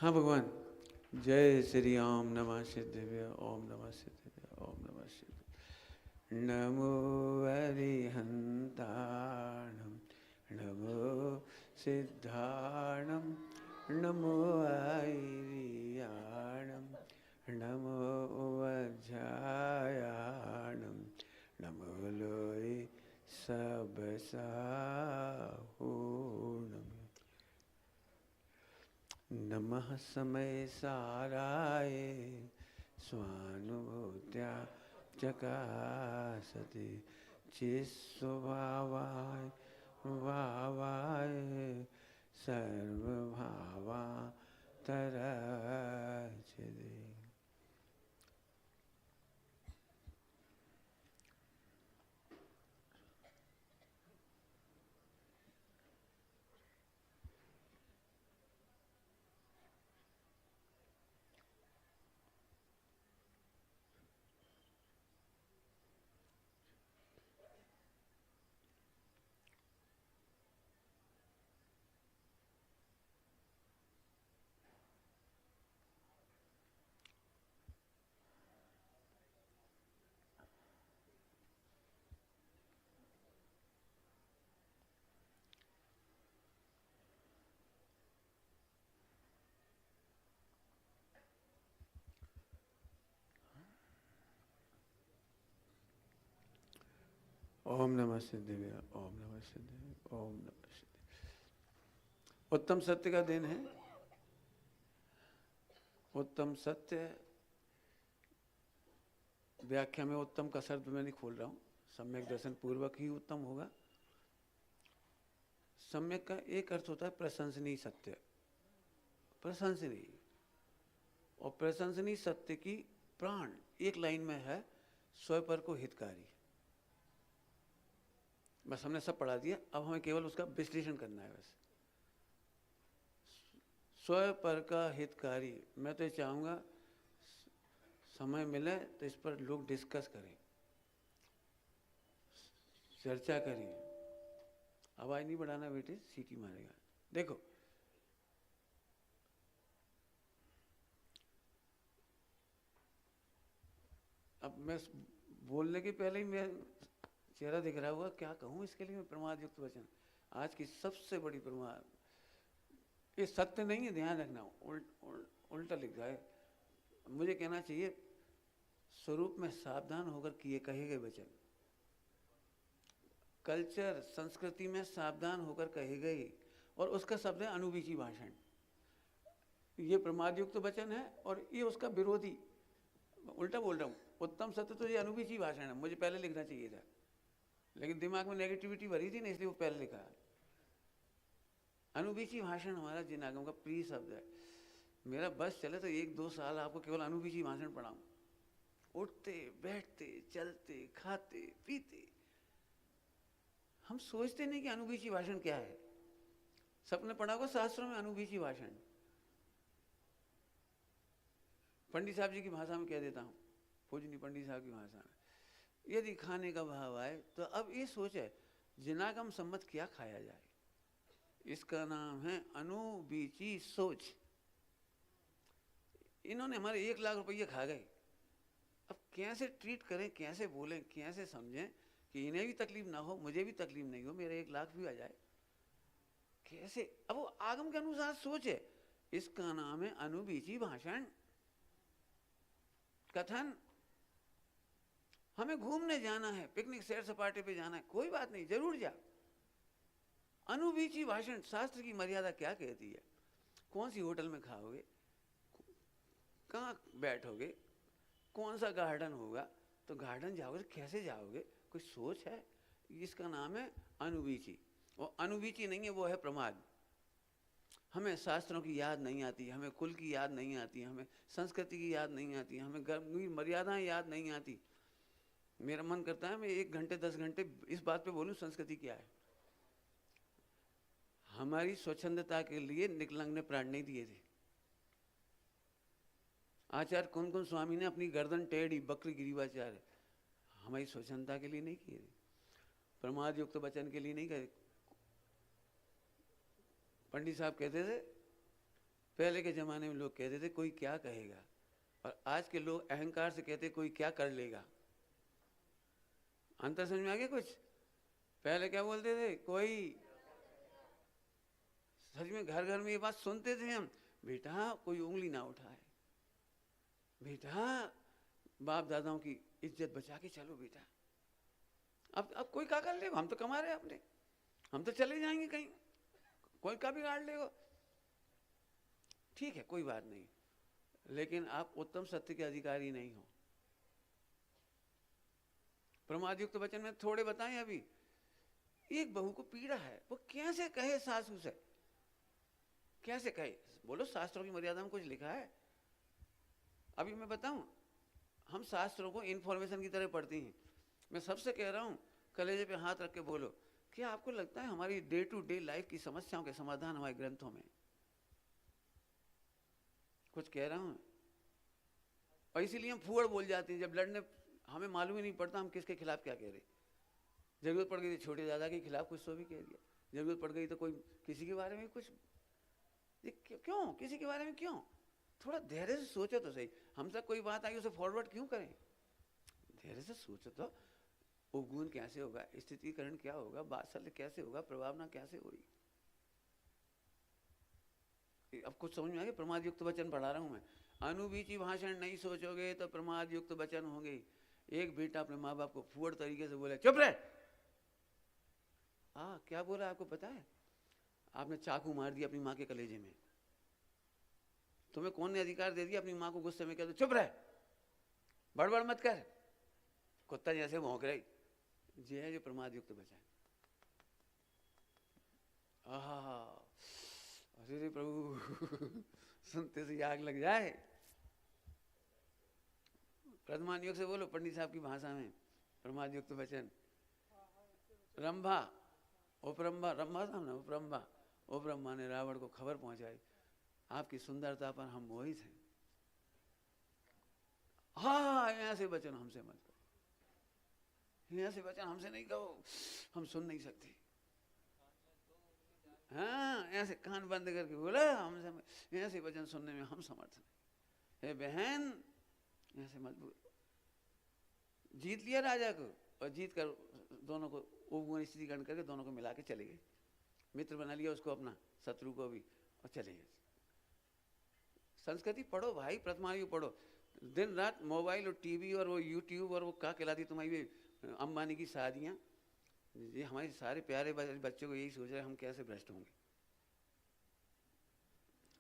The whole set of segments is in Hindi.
हाँ भगवान। जय श्री ओम नमः सिद्धिव्य ओम नमः सिद्धिव्य ओम नमः सिद्धि नमो अरिहंताणं नमो सिद्धाणं नमो ऐरियाणं नमो वज्रायाणं नमो लोय सबसाहूणम् नमः समय साराय स्वानुभूत्या चकासति चिस्वभावाय भावाय सर्वभावान्तराचिदे। ओम नमः सिद्धिव्य ओम नमः सिद्धिव्य ओम नमः सिद्धि। उत्तम सत्य का दिन है। उत्तम सत्य व्याख्या में उत्तम का शब्द मैं नहीं खोल रहा हूँ, सम्यक दर्शन पूर्वक ही उत्तम होगा। सम्यक का एक अर्थ होता है प्रशंसनीय सत्य, प्रशंसनीय, और प्रशंसनीय सत्य की प्राण एक लाइन में है, स्वपर को हितकारी। बस हमने सब पढ़ा दिया, अब हमें केवल उसका विश्लेषण करना है। बस स्वपर का हितकारी, मैं तो ये चाहूँगा समय मिले तो इस पर लोग डिस्कस करें, चर्चा करें। आवाज नहीं बढ़ाना बेटे, सीटी मारेगा। देखो, अब मैं बोलने के पहले ही मैं चेहरा दिख रहा हुआ, क्या कहूँ इसके लिए मैं प्रमाद युक्त वचन। आज की सबसे बड़ी प्रमाद, ये सत्य नहीं है, ध्यान रखना, उल्टा लिख रहा है। मुझे कहना चाहिए स्वरूप में सावधान होकर किए कहे गए वचन, कल्चर संस्कृति में सावधान होकर कही गई, और उसका शब्द है अनुबीची भाषण। ये प्रमाद युक्त वचन है और ये उसका विरोधी, उल्टा बोल रहा हूँ। उत्तम सत्य तो ये अनुबीची भाषण है, मुझे पहले लिखना चाहिए था, लेकिन दिमाग में नेगेटिविटी भरी थी ना, इसलिए वो पहले लिखा। अनुबीची भाषण हमारा जिन आगम का प्रिय शब्द है। मेरा बस चले तो 1-2 साल आपको केवल अनुबीची भाषण पढ़ाऊं, उठते बैठते चलते खाते पीते। हम सोचते नहीं कि अनुबीची भाषण क्या है। सबने पढ़ा होगा शास्त्रों में अनुबीची भाषण। पंडित साहब जी की भाषा में कह देता हूँ, पूजनी पंडित साहब की भाषा में, यदि खाने का भाव आए तो अब ये सोच है जिनागम सम्मत क्या खाया जाए। इसका नाम है अनुबीची सोच। इन्होंने हमारे 1 लाख रुपये खा गए। अब कैसे ट्रीट करें, कैसे बोलें, कैसे समझें कि इन्हें भी तकलीफ ना हो, मुझे भी तकलीफ नहीं हो, मेरे 1 लाख भी आ जाए। कैसे? अब वो आगम के अनुसार सोच है। इसका नाम है अनुबीची भाषण, कथन। हमें घूमने जाना है, पिकनिक सैर सपाटे पे जाना है, कोई बात नहीं, जरूर जा। अनुबीची भाषण, शास्त्र की मर्यादा क्या कहती है? कौन सी होटल में खाओगे, कहाँ बैठोगे, कौन सा गार्डन होगा, तो गार्डन जाओगे तो कैसे जाओगे, कोई सोच है? इसका नाम है अनुबीची। और अनुबीची नहीं है, वो है प्रमाद। हमें शास्त्रों की याद नहीं आती, हमें कुल की याद नहीं आती, हमें संस्कृति की याद नहीं आती, हमें गर्म की मर्यादाएं याद नहीं आती। मेरा मन करता है मैं 1 घंटे 10 घंटे इस बात पे बोलूं संस्कृति क्या है। हमारी स्वच्छंदता के लिए निकलंग ने प्राण नहीं दिए थे। आचार्य कुन कुन स्वामी ने अपनी गर्दन टेढ़ी बकरी गिरीवाचार्य हमारी स्वच्छंदता के लिए नहीं किए थे, प्रमाद युक्त वचन के लिए नहीं करे। पंडित साहब कहते थे पहले के ज़माने में लोग कहते थे कोई क्या कहेगा, और आज के लोग अहंकार से कहते कोई क्या कर लेगा। अंतर समझ में आ गया कुछ? पहले क्या बोलते थे, कोई, सच में घर घर में ये बात सुनते थे हम, बेटा कोई उंगली ना उठाए, बेटा बाप दादाओं की इज्जत बचा के चलो बेटा। अब कोई क्या कर लेगा, हम तो कमा रहे हैं अपने, हम तो चले जाएंगे कहीं, कोई का बिगाड़ लेगा। ठीक है, कोई बात नहीं, लेकिन आप उत्तम सत्य के अधिकारी नहीं हो। प्रमाद युक्त वचन में थोड़े बताएं। अभी एक बहू को पीड़ा है, वो कैसे कहे सासू से, कैसे कहे? बोलो, शास्त्रों की मर्यादा में कुछ लिखा है? अभी मैं बताऊं, हम शास्त्रों को इन्फॉर्मेशन की तरह पढ़ती हैं। मैं सबसे कह रहा हूं, कलेजे पे हाथ रख के बोलो, क्या आपको लगता है हमारी डे टू डे लाइफ की समस्याओं के समाधान हमारे ग्रंथों में? कुछ कह रहा हूं, और इसीलिए हम फूहड़ बोल जाते हैं। जब लड़ने, हमें मालूम ही नहीं पड़ता हम किसके खिलाफ क्या कह रहे। जरूरत पड़ गई तो छोटे दादा के खिलाफ कुछ तो भी कह दिया, जरूरत पड़ गई तो कोई किसी के बारे में कुछ, क्यों किसी के बारे में क्यों? थोड़ा धैर्य से सोचो तो सही। हमसे कोई बात आई उसे फॉरवर्ड क्यों करें? धैर्य से सोचो तो, उपगुण कैसे होगा, स्थितिकरण क्या होगा, बात्सल्य कैसे होगा, प्रभावना कैसे होगी। अब कुछ समझ में आ गया? प्रमाद युक्त वचन पढ़ा रहा हूं मैं। अनुबीची भाषण नहीं सोचोगे तो प्रमाद युक्त वचन होंगे। एक बेटा अपने माँ बाप को फुअड़ तरीके से बोले, चुप रहे। क्या बोला आपको पता है? आपने चाकू मार दिया अपनी माँ के कलेजे में। तुम्हें कौन ने अधिकार दे दिया अपनी माँ को गुस्से में कह दो चुप रहे, बड़बड़ मत कर, कुत्ता जैसे भौंक रही? ये है जो प्रमाद युक्त वचन। अरे प्रभु सुनते से आग लग जाए। प्रमाद युक्त से बोलो पंडित साहब की भाषा में, प्रमाद युक्त वचन। रंभा उपरंभा, रंभा था ना, उपरंभा, उपरंभा ने रावण को खबर पहुंचाई, आपकी सुंदरता पर हम मोहित हैं। यहाँ से वचन हमसे मत कहो, यहाँ से वचन हमसे नहीं कहो, हम सुन नहीं सकते। ऐसे कान बंद करके बोला, हमसे ऐसे वचन सुनने में हम समर्थ नहीं। हे बहन, ऐसे मत बोल। जीत लिया राजा को, और जीत कर दोनों को उपगुण स्थितिकरण करके दोनों को मिला के चले गए। मित्र बना लिया उसको अपना, शत्रु को भी, और चले गए। संस्कृति पढ़ो भाई, प्रतिमायु पढ़ो। दिन रात मोबाइल और टीवी और वो यूट्यूब और वो क्या कहलाती तुम्हारी अंबानी की शादियाँ, ये हमारे सारे प्यारे बच्चों को यही सोच रहे हैं हम कैसे भ्रष्ट होंगे।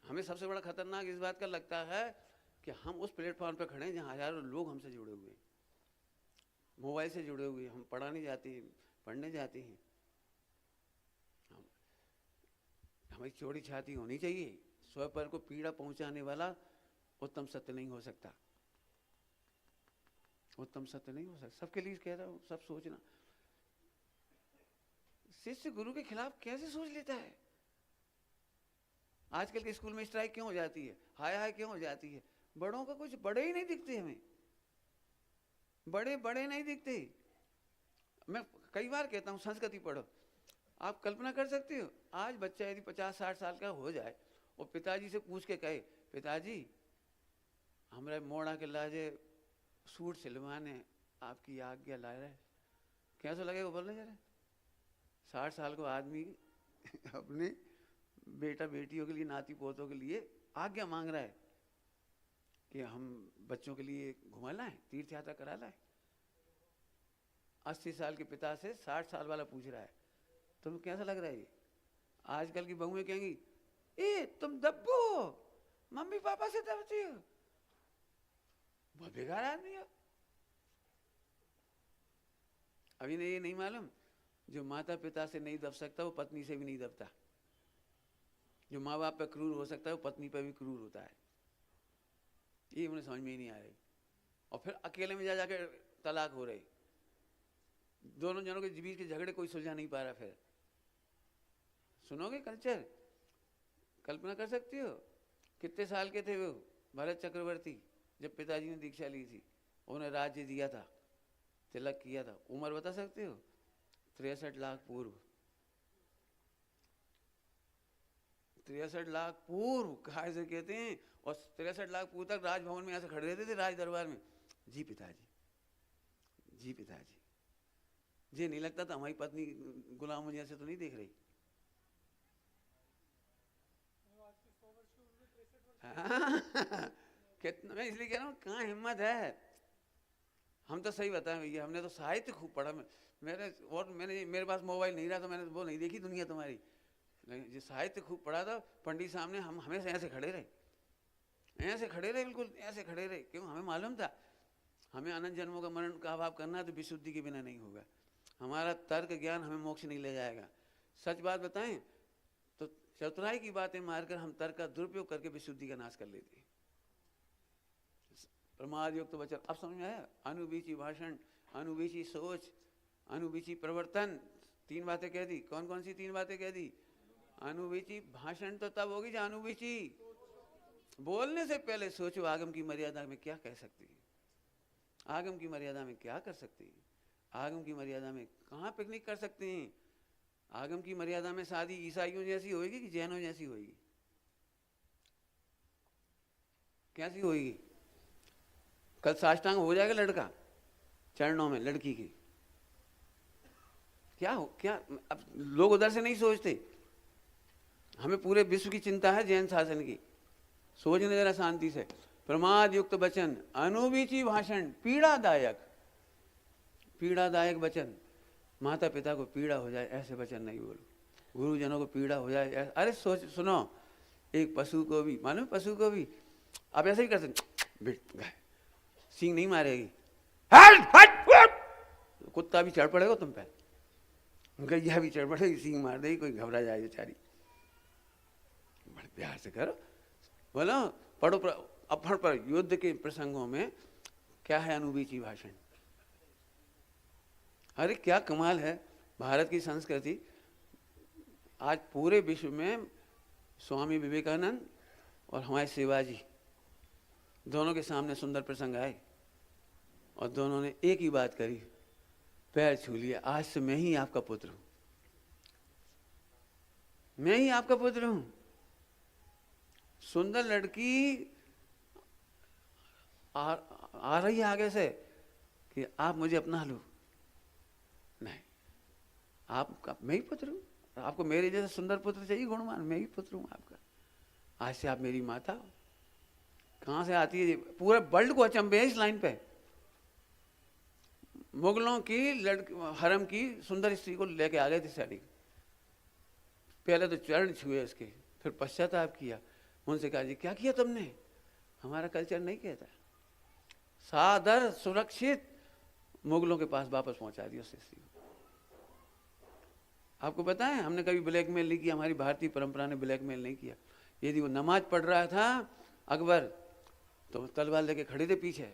हमें सबसे बड़ा खतरनाक इस बात का लगता है कि हम उस प्लेटफॉर्म पर खड़े हैं जहाँ हजारों लोग हमसे जुड़े हुए हैं, मोबाइल से जुड़े हुए हैं। हम पढ़ाने जाते हैं, पढ़ने जाते हैं, हमारी चौड़ी छाती होनी चाहिए। स्वयं पर को पीड़ा पहुंचाने वाला उत्तम सत्य नहीं हो सकता, उत्तम सत्य नहीं हो सकता। सबके लिए कह रहा हूँ, सब सोचना। शिष्य गुरु के खिलाफ कैसे सोच लेता है? आजकल के स्कूल में स्ट्राइक क्यों हो जाती है, हाय हाय क्यों हो जाती है? बड़ों का कुछ बड़े ही नहीं दिखते हमें, बड़े बड़े नहीं दिखते। मैं कई बार कहता हूँ संस्कृति पढ़ो। आप कल्पना कर सकते हो, आज बच्चा यदि 50-60 साल का हो जाए और पिताजी से पूछ के कहे, पिताजी हमारे मोड़ा के लाजे सूट सिलवाने आपकी आज्ञा ला रहे, कैसा लगेगा बोलने जरा? 60 साल को आदमी अपने बेटा बेटियों के लिए, नाती पोतों के लिए आज्ञा मांग रहा है कि हम बच्चों के लिए घुमा लाएं, तीर्थ यात्रा करा लाएं। 80 साल के पिता से 60 साल वाला पूछ रहा है, तुम्हें कैसा लग रहा है ये? आजकल की बहुएं कहेंगी, ए तुम दब्बू हो, मम्मी पापा से दबती हो, बहुत बेकार आदमी हो। अभी ने ये नहीं मालूम, जो माता पिता से नहीं दब सकता वो पत्नी से भी नहीं दबता। जो माँ बाप पे क्रूर हो सकता है वो पत्नी पे भी क्रूर होता है। ये उन्हें समझ में ही नहीं आ रही। और फिर अकेले में जा जाके तलाक हो रही, दोनों जनों के बीच के झगड़े कोई सुलझा नहीं पा रहा। फिर सुनोगे कल्चर, कल्पना कर सकती हो? कितने साल के थे वो भरत चक्रवर्ती जब पिताजी ने दीक्षा ली थी, उन्हें राज्य दिया था, तिलक किया था। उम्र बता सकते हो? 63 लाख पूर्व। 63 लाख पूर्व कहा से कहते हैं, और 63 लाख पूर्व तक राजभवन में ऐसे खड़े रहते थे, राज दरबार में, जी पिताजी, जी पिताजी। ये नहीं लगता था हमारी पत्नी गुलामों जैसे तो नहीं देख रही। कितना, मैं इसलिए कह रहा हूँ कहाँ हिम्मत है। हम तो सही बताएं भैया, हमने तो साहित्य खूब पढ़ा। मैंने मेरे पास मोबाइल नहीं रहा तो मैंने वो नहीं देखी दुनिया तुम्हारी, लेकिन जो साहित्य खूब पढ़ा था पंडित साहब ने, हम हमेशा ऐसे खड़े रहे, ऐसे खड़े रहे, बिल्कुल ऐसे खड़े रहे। क्यों? हमें मालूम था हमें अनंत जन्मों का मरण का अभाव करना है तो विशुद्धि के बिना नहीं होगा। हमारा तर्क ज्ञान हमें मोक्ष नहीं ले जाएगा। सच बात बताएं तो चतुराई की बातें मारकर हम तर्क का दुरुपयोग करके विशुद्धि का नाश कर लेते हैं। प्रमाद युक्त वचन, अब समझ में आया? अनुबीची भाषण, अनुबीची सोच, अनुबीची प्रवर्तन, तीन बातें कह दी। कौन कौन सी तीन बातें कह दी? अनुबीची भाषण तो तब होगी जब अनुबीची, बोलने से पहले सोचो आगम की मर्यादा में क्या कह सकती है, आगम की मर्यादा में क्या कर सकती है, आगम की मर्यादा में कहाँ पिकनिक कर सकते हैं, आगम की मर्यादा में शादी ईसाइयों जैसी होगी कि जैनों जैसी होगी? कैसी होगी? कल साष्टांग हो जाएगा लड़का चरणों में लड़की की, क्या हो क्या? अब लोग उधर से नहीं सोचते, हमें पूरे विश्व की चिंता है जैन शासन की। सोचने जरा शांति से। प्रमाद युक्त वचन, अनुबीची भाषण, पीड़ादायक, पीड़ादायक वचन, माता पिता को पीड़ा हो जाए ऐसे वचन नहीं बोलो, गुरुजनों को पीड़ा हो जाए ऐसे। अरे सोच, सुनो, एक पशु को भी, मानो पशु को भी आप ऐसे ही कर सकते, सींग नहीं मारेगी, कुत्ता भी चढ़ पड़ेगा तुम पे, गैया भी चढ़ पड़ेगी, सींग मार देगी, कोई घबरा जाए बेचारी। बड़े प्यार से करो, बोलो पढ़ो। अपहरण पर युद्ध के प्रसंगों में क्या है अनुबीची भाषण? अरे क्या कमाल है भारत की संस्कृति। आज पूरे विश्व में स्वामी विवेकानंद और हमारे शिवाजी दोनों के सामने सुंदर प्रसंग आए और दोनों ने एक ही बात करी, पैर छू लिया, आज से मैं ही आपका पुत्र हूं, मैं ही आपका पुत्र हूं। सुंदर लड़की आ रही है आगे से कि आप मुझे अपना लो, नहीं, आप मैं ही पुत्र हूं, आपको मेरे जैसे सुंदर पुत्र चाहिए गुणवान, मैं ही पुत्र हूं आपका, आज से आप मेरी माता हो। कहां से आती है? पूरे वर्ल्ड को अचंभे है इस लाइन पे। मुगलों की हरम की सुंदर स्त्री को लेके आ गए थे साड़ी, पहले तो चरण छुए उसके, फिर पश्चाताप किया, उनसे कहा जी क्या किया तुमने? हमारा कल्चर नहीं कहता। सादर सुरक्षित मुगलों के पास वापस पहुंचा दिया उस स्त्री को। आपको पता है हमने कभी ब्लैकमेल नहीं किया, हमारी भारतीय परंपरा ने ब्लैकमेल नहीं किया। यदि वो नमाज पढ़ रहा था अकबर तो तलवार लेके खड़े थे पीछे,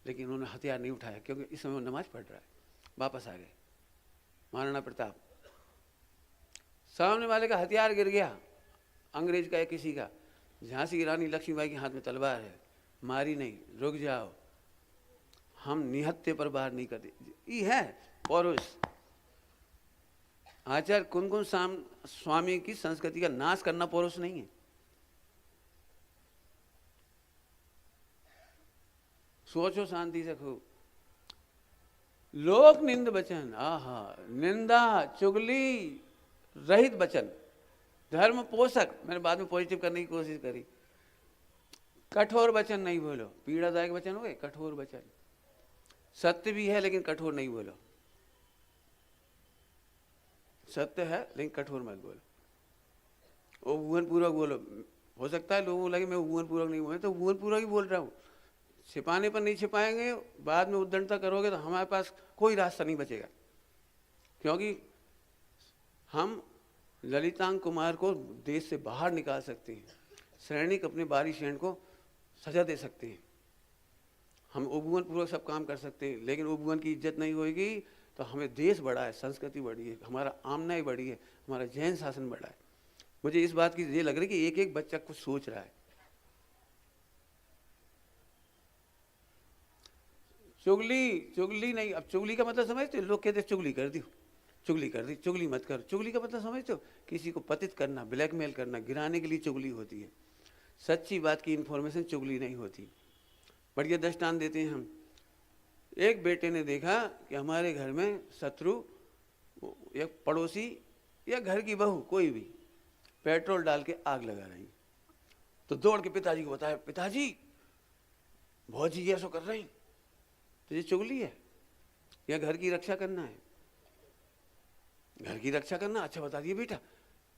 लेकिन उन्होंने हथियार नहीं उठाया क्योंकि इस समय वो नमाज पढ़ रहा है। वापस आ गए। महाराणा प्रताप, सामने वाले का हथियार गिर गया, अंग्रेज का या किसी का, झांसी की रानी लक्ष्मीबाई के हाथ में तलवार है, मारी नहीं, रुक जाओ, हम निहत्थे पर बाहर नहीं करते। ये है पौरुष। आचार्य कुनकुन स्वामी की संस्कृति का नाश करना पौरुष नहीं है। सोचो शांति से खूब। लोक निंद वचन, आहा, निंदा चुगली रहित वचन, धर्म पोषक। मैंने बाद में पॉजिटिव करने की कोशिश करी। कठोर वचन नहीं बोलो, पीड़ादायक वचन हो गए, कठोर वचन। सत्य भी है लेकिन कठोर नहीं बोलो, सत्य है लेकिन कठोर मत बोलो। वो भुवन पूर्वक बोलो। हो सकता है लोगों को लगे मैं भुवन पूर्वक नहीं बोल, तो भुवन पूर्वक ही बोल रहा हूँ। छिपाने पर नहीं छिपाएंगे, बाद में उद्दंडता करोगे तो हमारे पास कोई रास्ता नहीं बचेगा। क्योंकि हम ललितांग कुमार को देश से बाहर निकाल सकते हैं, सैनिक अपने बारी सैन को सजा दे सकते हैं, हम उपवन पूर्वक सब काम कर सकते हैं, लेकिन उपवन की इज्जत नहीं होगी तो हमें देश बढ़ा है, संस्कृति बढ़ी है, हमारा आमनाई बढ़ी है, हमारा जैन शासन बढ़ा है। मुझे इस बात की ये लग रही है कि एक एक बच्चा कुछ सोच रहा है। चुगली, चुगली नहीं। अब चुगली का मतलब समझते, लोग कहते चुगली कर दी, चुगली कर दी। चुगली मत करो। चुगली का मतलब समझते हो? किसी को पतित करना, ब्लैकमेल करना, गिराने के लिए चुगली होती है। सच्ची बात की इन्फॉर्मेशन चुगली नहीं होती। बढ़िया दृष्टांत देते हैं हम। एक बेटे ने देखा कि हमारे घर में शत्रु या पड़ोसी या घर की बहू कोई भी पेट्रोल डाल के आग लगा रही, तो दौड़ के पिताजी को बताया, पिताजी भौजी ये ऐसा कर रही। तो ये चुगली है या घर की रक्षा करना है? घर की रक्षा करना। अच्छा बता दिए बेटा,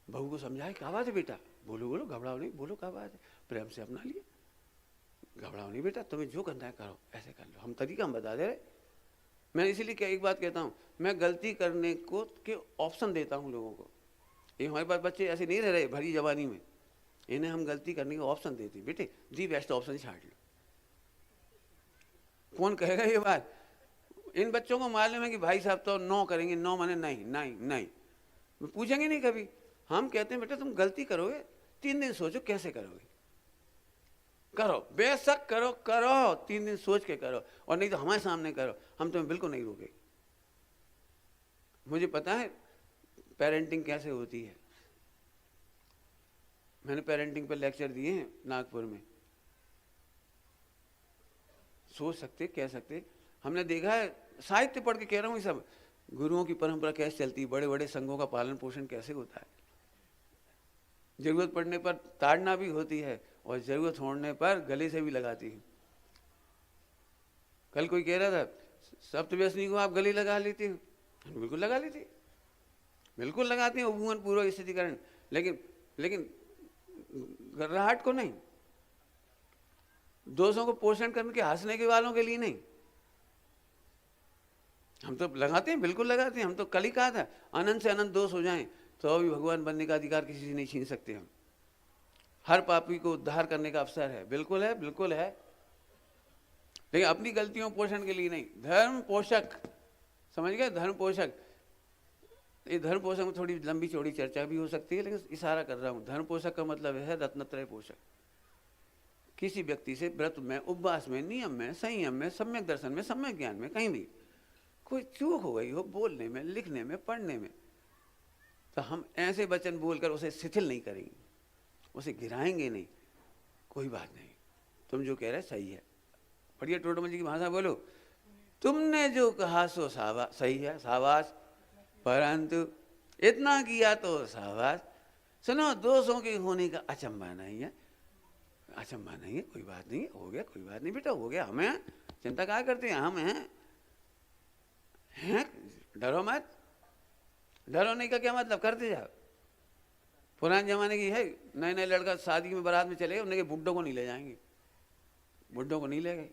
बहू को समझाए, क्या बात है बेटा, बोलो बोलो, घबराओ नहीं, बोलो क्या बात है, प्रेम से अपना लिए, घबराओ नहीं बेटा, तुम्हें जो करना है करो, ऐसे कर लो, हम तरीका हम बता दे रहे। मैं इसीलिए क्या एक बात कहता हूँ, मैं गलती करने को के ऑप्शन देता हूँ लोगों को। ये हमारे पास बच्चे ऐसे नहीं रह रहे भरी जवानी में, इन्हें हम गलती करने का ऑप्शन देते हैं। बेटे दी बेस्ट ऑप्शन छाट लो। कौन कहेगा ये बात? इन बच्चों को मालूम है कि भाई साहब तो नो करेंगे, नो माने नहीं नहीं नहीं, पूछेंगे नहीं कभी। हम कहते हैं बेटा तुम गलती करोगे, 3 दिन सोचो कैसे करोगे, करो, बेशक करो, करो, 3 दिन सोच के करो, और नहीं तो हमारे सामने करो, हम तुम्हें बिल्कुल नहीं रोकेंगे। मुझे पता है पेरेंटिंग कैसे होती है। मैंने पेरेंटिंग पर लेक्चर दिए हैं नागपुर में। सोच सकते, कह सकते, हमने देखा है, साहित्य पढ़ के कह रहा हूँ, ये सब गुरुओं की परंपरा कैसे चलती है, बड़े बड़े संघों का पालन पोषण कैसे होता है। जरूरत पड़ने पर ताड़ना भी होती है और जरूरत होने पर गले से भी लगाती है। कल कोई कह रहा था सप्तव्यसनी को आप गले लगा लेती हो, बिल्कुल लगा लेती, बिल्कुल लगाती हैं उपवन पूर्व स्थितिकरण, लेकिन घबराहट को नहीं, दोषों को पोषण करने के, हंसने के वालों के लिए नहीं। हम तो लगाते हैं, बिल्कुल लगाते हैं। हम तो कल ही कहा था अनंत से अनंत दोष हो जाएं तो भी भगवान बनने का अधिकार किसी से नहीं छीन सकते हम। हर पापी को उद्धार करने का अवसर है, बिल्कुल है, बिल्कुल है, लेकिन अपनी गलतियों पोषण के लिए नहीं। धर्म पोषक, समझ गए, धर्म पोषक। ये धर्म पोषक में थोड़ी लंबी चौड़ी चर्चा भी हो सकती है, लेकिन इशारा कर रहा हूँ। धर्म पोषक का मतलब है रत्नत्रय पोषक। किसी व्यक्ति से व्रत में, उपवास में, नियम में, संयम में, सम्यक दर्शन में, सम्यक ज्ञान में कहीं भी कोई चूक हो गई हो, बोलने में, लिखने में, पढ़ने में, तो हम ऐसे वचन बोलकर उसे शिथिल नहीं करेंगे, उसे गिराएंगे नहीं। कोई बात नहीं, तुम जो कह रहे सही है, बढ़िया टोटमल जी की भाषा बोलो, तुमने जो कहा सो सही है, शाबाश, परंतु इतना किया तो शाबाश। सुनो, दोषों के होने का अचंभा नहीं है, अचंभा नहीं है, कोई बात नहीं, हो गया, कोई बात नहीं बेटा, हो गया, हमें चिंता क्या करते हैं, हम हैं, डरो मत। डरो नहीं का क्या मतलब, करते जाओ। पुराने जमाने की है, नए नए लड़का शादी में बारात में चले गए, उन्हें बुड्ढों को नहीं ले जाएंगे, बुड्ढों को नहीं ले गए।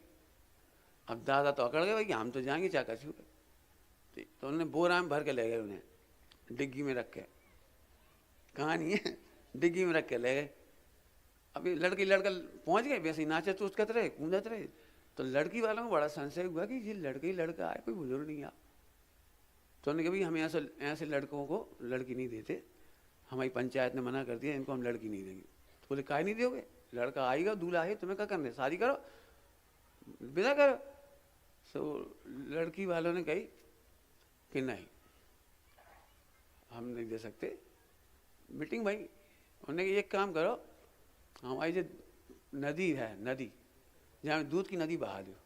अब दादा तो अकड़ गए भाई कि हम तो जाएंगे चाका छू, तो उन्होंने बोरा में भर के ले गए, उन्हें डिग्गी में रख के, कहानी है, डिग्गी में रख के ले गए। अभी लड़की लड़का पहुंच गए, वैसे ही नाचे तो उसकत रहे, कूदत रहे, तो लड़की वालों को बड़ा संशय हुआ कि ये लड़के लड़का आए, कोई बुजुर्ग नहीं आ। तो उन्होंने कहा भाई हम ऐसे लड़कों को लड़की नहीं देते, हमारी पंचायत ने मना कर दिया, इनको हम लड़की नहीं देंगे। तो बोले काहे नहीं दोगे, लड़का आएगा, दूल्हा है, तुम्हें क्या करना है, शादी करो, विदा करो। तो लड़की वालों ने कही कि नहीं, हम नहीं दे सकते, मीटिंग भाई। उन्होंने कहा एक काम करो, हमारी जो नदी है, नदी जहाँ दूध की नदी बहा दो,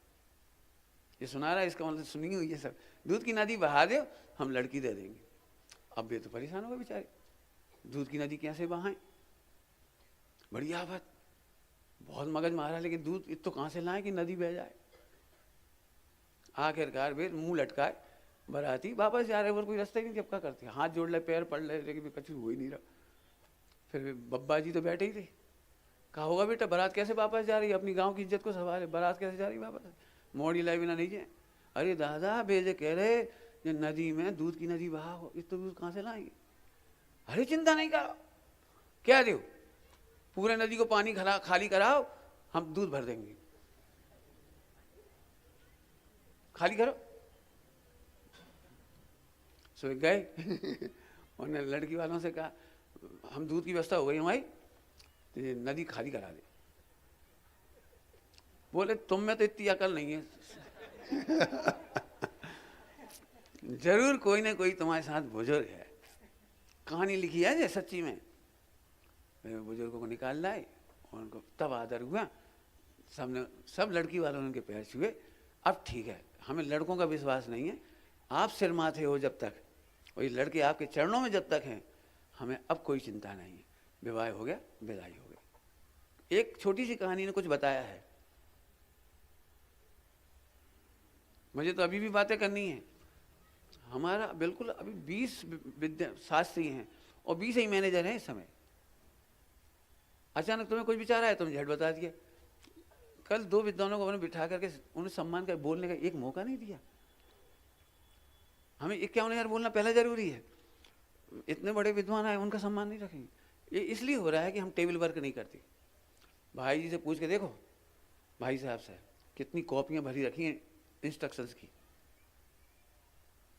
ये सुना रहा है, इसका मतलब सुनी हुई है सब, दूध की नदी बहा दो, हम लड़की दे देंगे। अब ये तो परेशान हो गए बेचारे, दूध की नदी कैसे बहाएं, बढ़िया बात, बहुत मगज मारा, लेकिन दूध इत तो कहाँ से लाएं कि नदी बह जाए। आखिरकार वे मुंह लटकाए, बाराती वापस जा रहे, और कोई रास्ता ही नहीं, क्या करते, हाथ जोड़ ले, पैर पड़ ले, लेकिन कुछ हो ही नहीं रहा। फिर बब्बा जी तो बैठे ही थे, कहा होगा बेटा बारात कैसे वापस जा रही है, अपनी गांव की इज्जत को सवाल है, बारात कैसे जा रही है वापस, मोड़ी लाई बिना नहीं जाए। अरे दादा भेजे कह रहे ये नदी में दूध की नदी बहा हो, इस तो दूध कहाँ से लाएंगे। अरे चिंता नहीं करो, क्या दो, पूरे नदी को पानी खाली कराओ, हम दूध भर देंगे, खाली करो। सो गए उन्होंने लड़की वालों से कहा हम दूध की व्यवस्था हो गई हमारी, तो ये नदी खाली करा दे। बोले तुम में तो इतनी अकल नहीं है जरूर कोई ना कोई तुम्हारे साथ बुजुर्ग है। कहानी लिखी है जैसे सच्ची में, बुजुर्गों को निकाल लाए, उनको तब आदर हुआ, सबने, सब लड़की वालों ने उनके पैर छुए। अब ठीक है, हमें लड़कों का विश्वास नहीं है, आप सिर माथे हो जब तक, और ये लड़के आपके चरणों में जब तक हैं, हमें अब कोई चिंता नहीं है। विवाह हो गया, विदाई हो गई। एक छोटी सी कहानी ने कुछ बताया है, मुझे तो अभी भी बातें करनी है। हमारा बिल्कुल अभी 20 विद्या शास्त्री हैं और 20 ही मैनेजर हैं इस समय। अचानक तुम्हें कुछ विचार आया, तुमने झट बता दिया। कल 2 विद्वानों को उन्होंने बिठा करके उन्हें सम्मान कर बोलने का एक मौका नहीं दिया। हमें 51,000 बोलना पहले जरूरी है। इतने बड़े विद्वान आए, उनका सम्मान नहीं रखेंगे। ये इसलिए हो रहा है कि हम टेबल वर्क नहीं करते। भाई जी से पूछ के देखो, भाई साहब से कितनी कॉपियां भरी रखी हैं इंस्ट्रक्शंस की।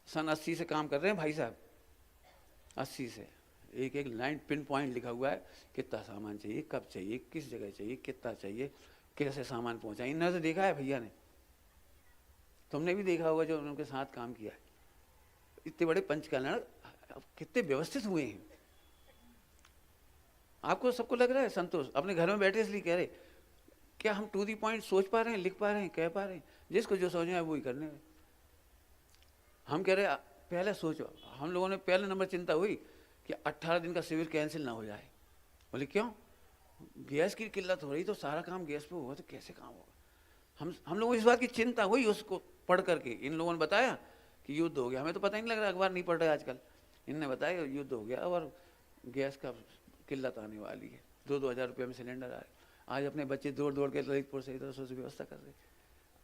सन 80 से काम कर रहे हैं भाई साहब, 80 से एक एक लाइन पिन पॉइंट लिखा हुआ है, कितना सामान चाहिए, कब चाहिए, किस जगह चाहिए, कितना चाहिए, कैसे सामान पहुंचाएं। इन्होंने तो देखा है भैया ने, तुमने भी देखा होगा जो उनके साथ काम किया है। इतने बड़े पंच कल्याण कितने व्यवस्थित हुए हैं। आपको सबको लग रहा है संतोष, अपने घर में बैठे इसलिए कह रहे, क्या हम टू दी पॉइंट सोच पा रहे हैं, लिख पा रहे हैं, कह पा रहे हैं? जिसको जो समझ में आए वो ही करने में। हम कह रहे पहले सोचो, हम लोगों ने पहले नंबर चिंता हुई कि 18 दिन का शिविर कैंसिल ना हो जाए। बोले क्यों? गैस की किल्लत हो रही, तो सारा काम गैस पे होगा तो कैसे काम होगा। हम लोगों को इस बात की चिंता हुई। उसको पढ़ करके इन लोगों ने बताया कि युद्ध हो गया। हमें तो पता ही नहीं लग रहा, अखबार नहीं पढ़ रहे आजकल। इनने बताया युद्ध हो गया और गैस का किल्लत आने वाली है, 2-2 हज़ार रुपये में सिलेंडर आ रहे। आज अपने बच्चे दौड़ दौड़ के ललितपुर से इधर से व्यवस्था कर रहे।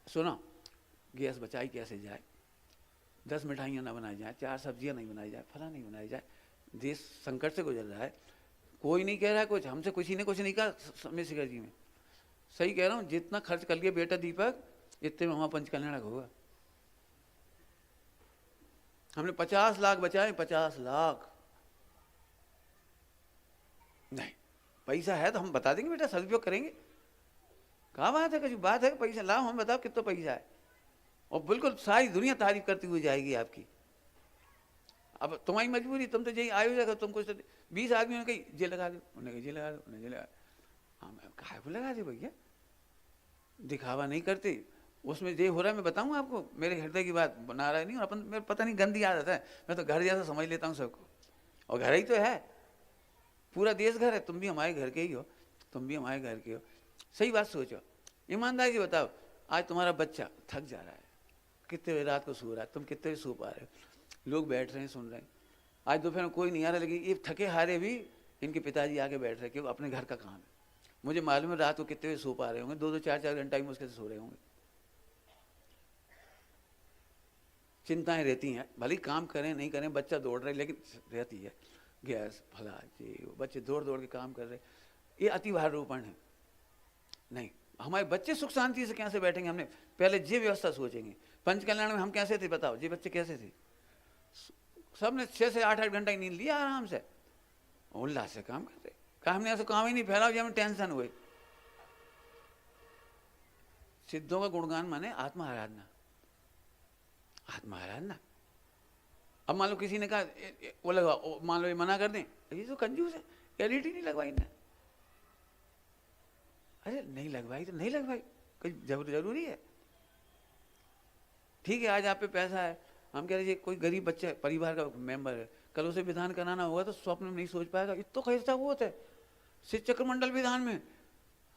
सुनो, गैस बचाई कैसे जाए, 10 मिठाइयाँ ना बनाई जाए, 4 सब्जियाँ नहीं बनाई जाए, फला नहीं बनाई जाए। देश संकट से गुजर रहा है, कोई नहीं कह रहा है कुछ, हमसे किसी ने कुछ नहीं कहा। मिश्रा जी में सही कह रहा हूँ, जितना खर्च कर लिया बेटा दीपक, इतने में वहाँ पंच कल्याण होगा। हमने 50 लाख बचाए, 50 लाख नहीं। पैसा है तो हम बता देंगे बेटा, सदुपयोग करेंगे। कहाँ बात है, कुछ बात है पैसा लाओ, हम बताओ कितना पैसा है, और बिल्कुल सारी दुनिया तारीफ करती हुई जाएगी आपकी। अब तुम्हारी मजबूरी, तुम तो यही आयोजक हो, तुम कुछ 20 आदमी ने कही जे लगा दो, उन्हें कही जे लगा दो, उन्हें जे लगा। हाँ, मैं काहे को लगा दे भैया, दिखावा नहीं करते। उसमें ये हो रहा है, मैं बताऊँ आपको मेरे हृदय की बात, बना रहा नहीं हूँ अपन, मेरे पता नहीं गंदी आदत है, मैं तो घर जैसा समझ लेता हूँ सबको, और घर ही तो है, पूरा देश घर है। तुम भी हमारे घर के ही हो, तुम भी हमारे घर के हो। सही बात सोचो, ईमानदारी से बताओ, आज तुम्हारा बच्चा थक जा रहा है, कितने बजे रात को सो रहा है, तुम कितने बजे सो पा रहे हो? लोग बैठ रहे हैं, सुन रहे हैं। आज दोपहर में कोई नहीं आ रहा, लेकिन ये थके हारे भी इनके पिताजी आके बैठ रहे, क्योंकि अपने घर का काम है। मुझे मालूम है रात को कितने बजे सो पा रहे होंगे, 2-2, 4-4 घंटा ही मुश्किल से सो रहे होंगे। चिंताएं रहती हैं, भले काम करें नहीं करें, बच्चा दौड़ रहा है लेकिन रहती है, गैस फला जी, बच्चे दौड़ दौड़ के काम कर रहे। ये अति भारारोपण है। नहीं, हमारे बच्चे सुख शांति से कैसे बैठेंगे, हमने पहले ये व्यवस्था सोचेंगे। पंच कल्याण में हम कैसे थे बताओ, ये बच्चे कैसे थे? सबने 6 से 8-8 घंटा की नींद लिया आराम से, उल्लास से काम करते। कहा हमने ऐसा काम ही नहीं फैला जो हमें टेंशन हुए। सिद्धों का गुणगान माने आत्मा आराधना, आत्मा आराधना। अब मान लो किसी ने कहा वो लगा, मान लो ये मना कर दें, ये तो कंजूस है, एलईडी नहीं लगवाई ना। अरे नहीं लगवाई तो नहीं लगवाई, कोई जरूरी है? ठीक है, आज आप पे पैसा है, हम कह रहे हैं कोई गरीब बच्चा परिवार का मेंबर है, कल उसे विधान कराना होगा तो स्वप्न में नहीं सोच पाएगा। इतना खर्चा वो होता है। शिव चक्रमंडल विधान में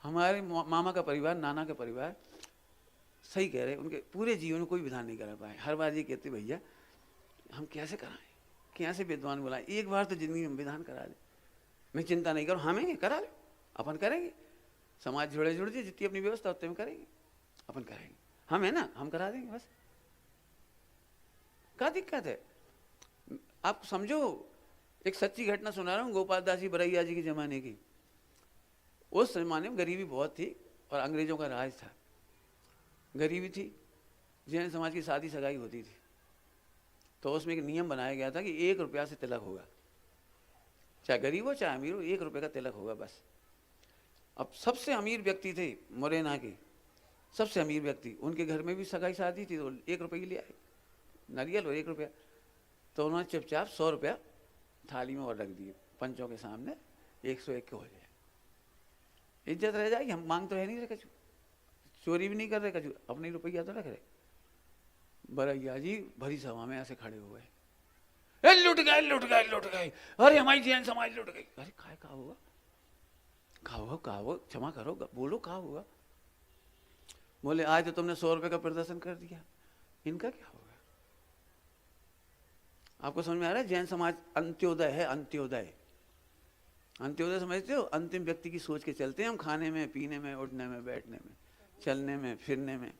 हमारे मामा का परिवार, नाना का परिवार, सही कह रहे, उनके पूरे जीवन में कोई विधान नहीं करा पाए। हर बार ये कहते भैया हम कैसे कराएं, कैसे विद्वान बुलाएं, एक बार तो जिंदगी में विधान करा ले। मैं चिंता नहीं करूँ, हमें करा ले, अपन करेंगे। समाज जुड़े जुड़े जितनी अपनी व्यवस्था होती है करेंगे, अपन करेंगे, हम है ना, हम करा देंगे बस। क्या दिक्कत है? आप समझो, एक सच्ची घटना सुना रहा हूँ गोपाल दास जी बरैया जी के जमाने की। उस जमाने में गरीबी बहुत थी और अंग्रेजों का राज था। गरीबी थी, जैन समाज की शादी सगाई होती थी तो उसमें एक नियम बनाया गया था कि 1 रुपया से तिलक होगा, चाहे गरीब हो चाहे अमीर हो, 1 रुपये का तिलक होगा बस। अब सबसे अमीर व्यक्ति थे मुरैना के, सबसे अमीर व्यक्ति, उनके घर में भी सगाई शादी थी तो 1 रुपये की ले आए। नारियल और 1 रुपया। तो उन्होंने चुपचाप 100 रुपया थाली में और रख दिए पंचों के सामने, 101 के हो जाए, इज्जत रह जाएगी। हम मांग तो है नहीं रहे कछु, चोरी भी नहीं कर रहे कछु, अपने रुपया तो रख रहे। बरैया जी भरी सभा में ऐसे खड़े हुए, लुट गए लुट गए लुट गए, अरे हमारी जैन समाज लुट गई। अरे काय कहा हुआ, कहा हुआ, क्षमा करो, बोलो कहा हुआ। बोले आज तो तुमने 100 रुपये का प्रदर्शन कर दिया, इनका क्या होगा? आपको समझ में आ रहा है? जैन समाज अंत्योदय है, अंत्योदय। अंत्योदय समझते हो? अंतिम व्यक्ति की सोच के चलते हैं हम, खाने में, पीने में, उठने में, बैठने में, चलने में, फिरने में।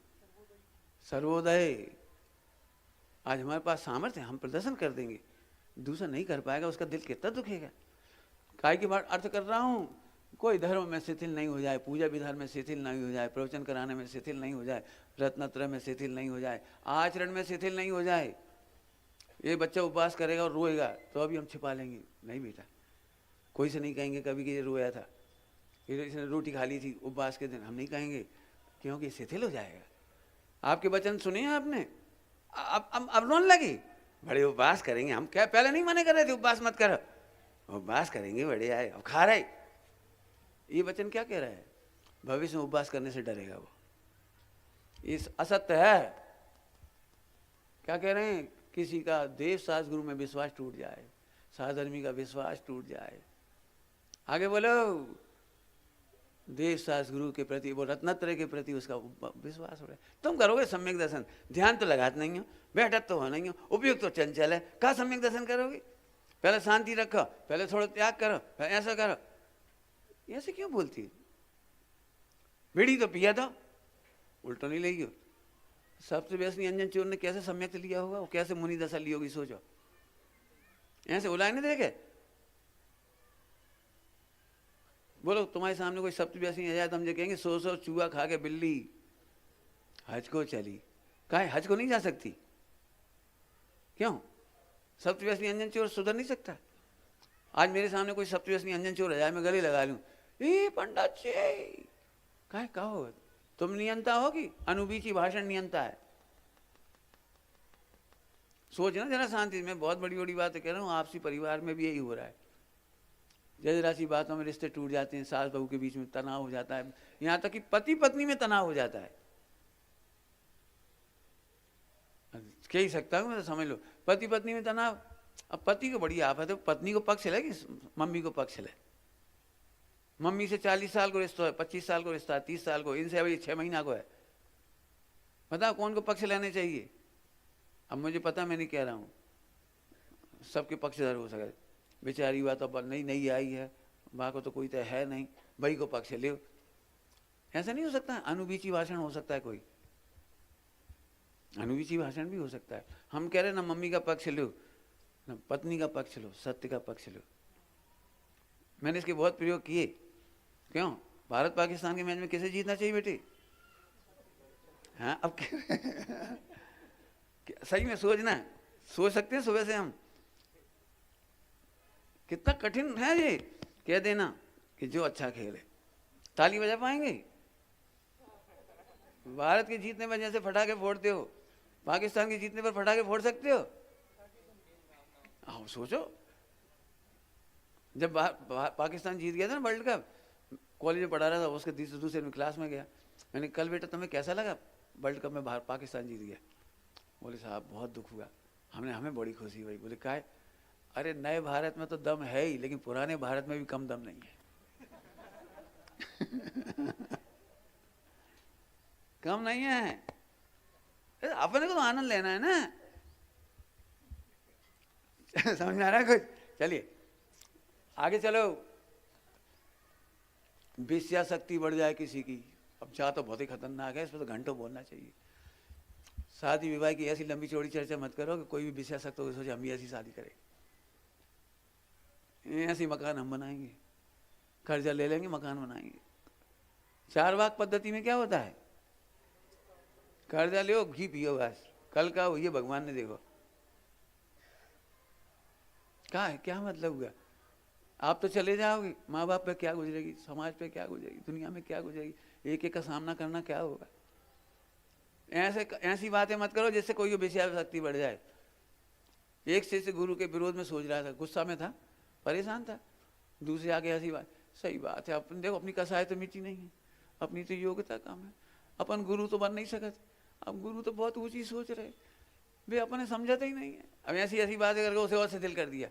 सर्वोदय। आज हमारे पास सामर्थ्य है, हम प्रदर्शन कर देंगे, दूसरा नहीं कर पाएगा, उसका दिल कितना दुखेगा। काय की बात अर्थ कर रहा हूँ, कोई धर्म में शिथिल नहीं हो जाए, पूजा विधान में शिथिल नहीं हो जाए, प्रवचन कराने में शिथिल नहीं हो जाए, रत्नत्रय में शिथिल नहीं हो जाए, आचरण में शिथिल नहीं हो जाए। ये बच्चा उपवास करेगा और रोएगा तो अभी हम छिपा लेंगे, नहीं बेटा, कोई से नहीं कहेंगे कभी कि ये रोया था, इसने रोटी खा ली थी उपवास के दिन, हम नहीं कहेंगे, क्योंकि शिथिल हो जाएगा। आपके वचन सुने आपने, अब रोने लगे, बड़े उपवास करेंगे हम, क्या पहले नहीं मना कर रहे थे उपवास मत करो, उपवास करेंगे बड़े आए, अब खा रहे। ये वचन क्या कह रहा है? भविष्य में उपवास करने से डरेगा वो, इस असत्य है। क्या कह रहे हैं? किसी का देव शास्त्र गुरु में विश्वास टूट जाए, साधर्मी का विश्वास टूट जाए, आगे बोलो, देव शास्त्र गुरु के प्रति, वो रत्नत्रय के प्रति उसका विश्वास हो रहा है। तुम करोगे सम्यक दर्शन, ध्यान तो लगाते नहीं हो, बैठक तो हो नहीं हो, उपयुक्त तो चंचल है, कहाँ सम्यक दर्शन करोगे? पहले शांति रखो, पहले थोड़ा त्याग करो, ऐसा करो। ऐसे क्यों बोलती? बीड़ी तो पिया था, उल्टो नहीं लेगी। सबसे व्यसनी अंजन चोर ने कैसे सम्यक लिया होगा, वो कैसे मुनि दशा ली होगी, सोचो। ऐसे उलाए नहीं देखे? बोलो तुम्हारे सामने कोई सप्त व्यसनी आ जाए तो हम जो कहेंगे 100 चूहा खा के बिल्ली हज को चली, काहे हज को नहीं जा सकती? क्यों? सप्त व्यसनी अंजन चोर सुधर नहीं सकता? आज मेरे सामने कोई सप्त व्यसनी अंजन चोर आ जाए, मैं गले लगा लूं, पंडित जी काहे कहो, तुम नियंता होगी, अनुबीची भाषण नियंता है। सोचना जरा शांति में, बहुत बड़ी बड़ी बातें कह रहा हूँ, आपसी परिवार में भी यही हो रहा है। जरा सी बातों में रिश्ते टूट जाते हैं, सास बहू के बीच में तनाव हो जाता है, यहाँ तक कि पति पत्नी में तनाव हो जाता है। कह ही सकता हूँ मैं, तो समझ लो, पति पत्नी में तनाव। अब पति को बड़ी आफत है, पत्नी को पक्ष ले कि मम्मी को पक्ष ले? मम्मी से 40 साल को रिश्ता है, 25 साल को रिश्ता है, 30 साल को, इनसे अभी 6 महीना को है। बताओ कौन को पक्ष लेने चाहिए? अब मुझे पता, मैं नहीं कह रहा हूँ सबके पक्षधर हो सके, बेचारी बात तो नई आई है, माँ को तो कोई तो है नहीं, भाई को पक्ष ले, ऐसा नहीं हो सकता। अनुबीची भाषण हो सकता है, कोई अनुबीची भाषण भी हो सकता है। हम कह रहे ना मम्मी का पक्ष लो, ना पत्नी का पक्ष लो, सत्य का पक्ष लो। मैंने इसके बहुत प्रयोग किए। क्यों? भारत पाकिस्तान के मैच में किसे जीतना चाहिए बेटे? हाँ, अब सही में सोचना, सोच सकते हैं सुबह से हम, कितना कठिन है ये कह देना कि जो अच्छा खेल है। ताली बजा पाएंगे? भारत के जीतने पर जैसे फटाके फोड़ते हो, पाकिस्तान के जीतने पर फटाके फोड़ सकते हो? आओ सोचो, जब पाकिस्तान जीत गया था ना वर्ल्ड कप, कॉलेज में पढ़ा रहा था, उसके दूसरे क्लास में गया, मैंने कल बेटा तुम्हें कैसा लगा वर्ल्ड कप में पाकिस्तान जीत गया? बोले साहब बहुत दुख हुआ। हमें बड़ी खुशी हुई। बोले काहे? अरे नए भारत में तो दम है ही, लेकिन पुराने भारत में भी कम दम नहीं है। कम नहीं है, अपने को तो आनंद लेना है ना। समझ में आ रहा है कुछ? चलिए आगे चलो। वेश्या शक्ति बढ़ जाए किसी की, अब चाह तो बहुत ही खतरनाक है, इस पर तो घंटों बोलना चाहिए। शादी विवाह की ऐसी लंबी चौड़ी चर्चा मत करो कि कोई भी वेश्या शक्ति हो सोचे हम भी ऐसी शादी करें, ऐसी मकान हम बनाएंगे, कर्जा ले लेंगे, मकान बनाएंगे। 4 भाग पद्धति में क्या होता है? कर्जा लो, घी पियो, बस कल का हो ये भगवान ने देखो। कहा है क्या मतलब हुआ? आप तो चले जाओगे, माँ बाप पे क्या गुजरेगी, समाज पे क्या गुजरेगी, दुनिया में क्या गुजरेगी, एक एक का सामना करना क्या होगा। ऐसी बातें मत करो जिससे कोई विषय शक्ति बढ़ जाए। एक शिष्य गुरु के विरोध में सोच रहा था, गुस्सा में था, परेशान था, दूसरे आगे ऐसी बात, सही बात है, अपन देखो अपनी कसाई तो मिट्टी नहीं है, अपनी तो योग्यता कम है, अपन गुरु तो बन नहीं सकते, अब गुरु तो बहुत ऊंची सोच रहे, वे अपने समझते ही नहीं है। अब ऐसी ऐसी बातें करके उसे और शिथिल कर दिया।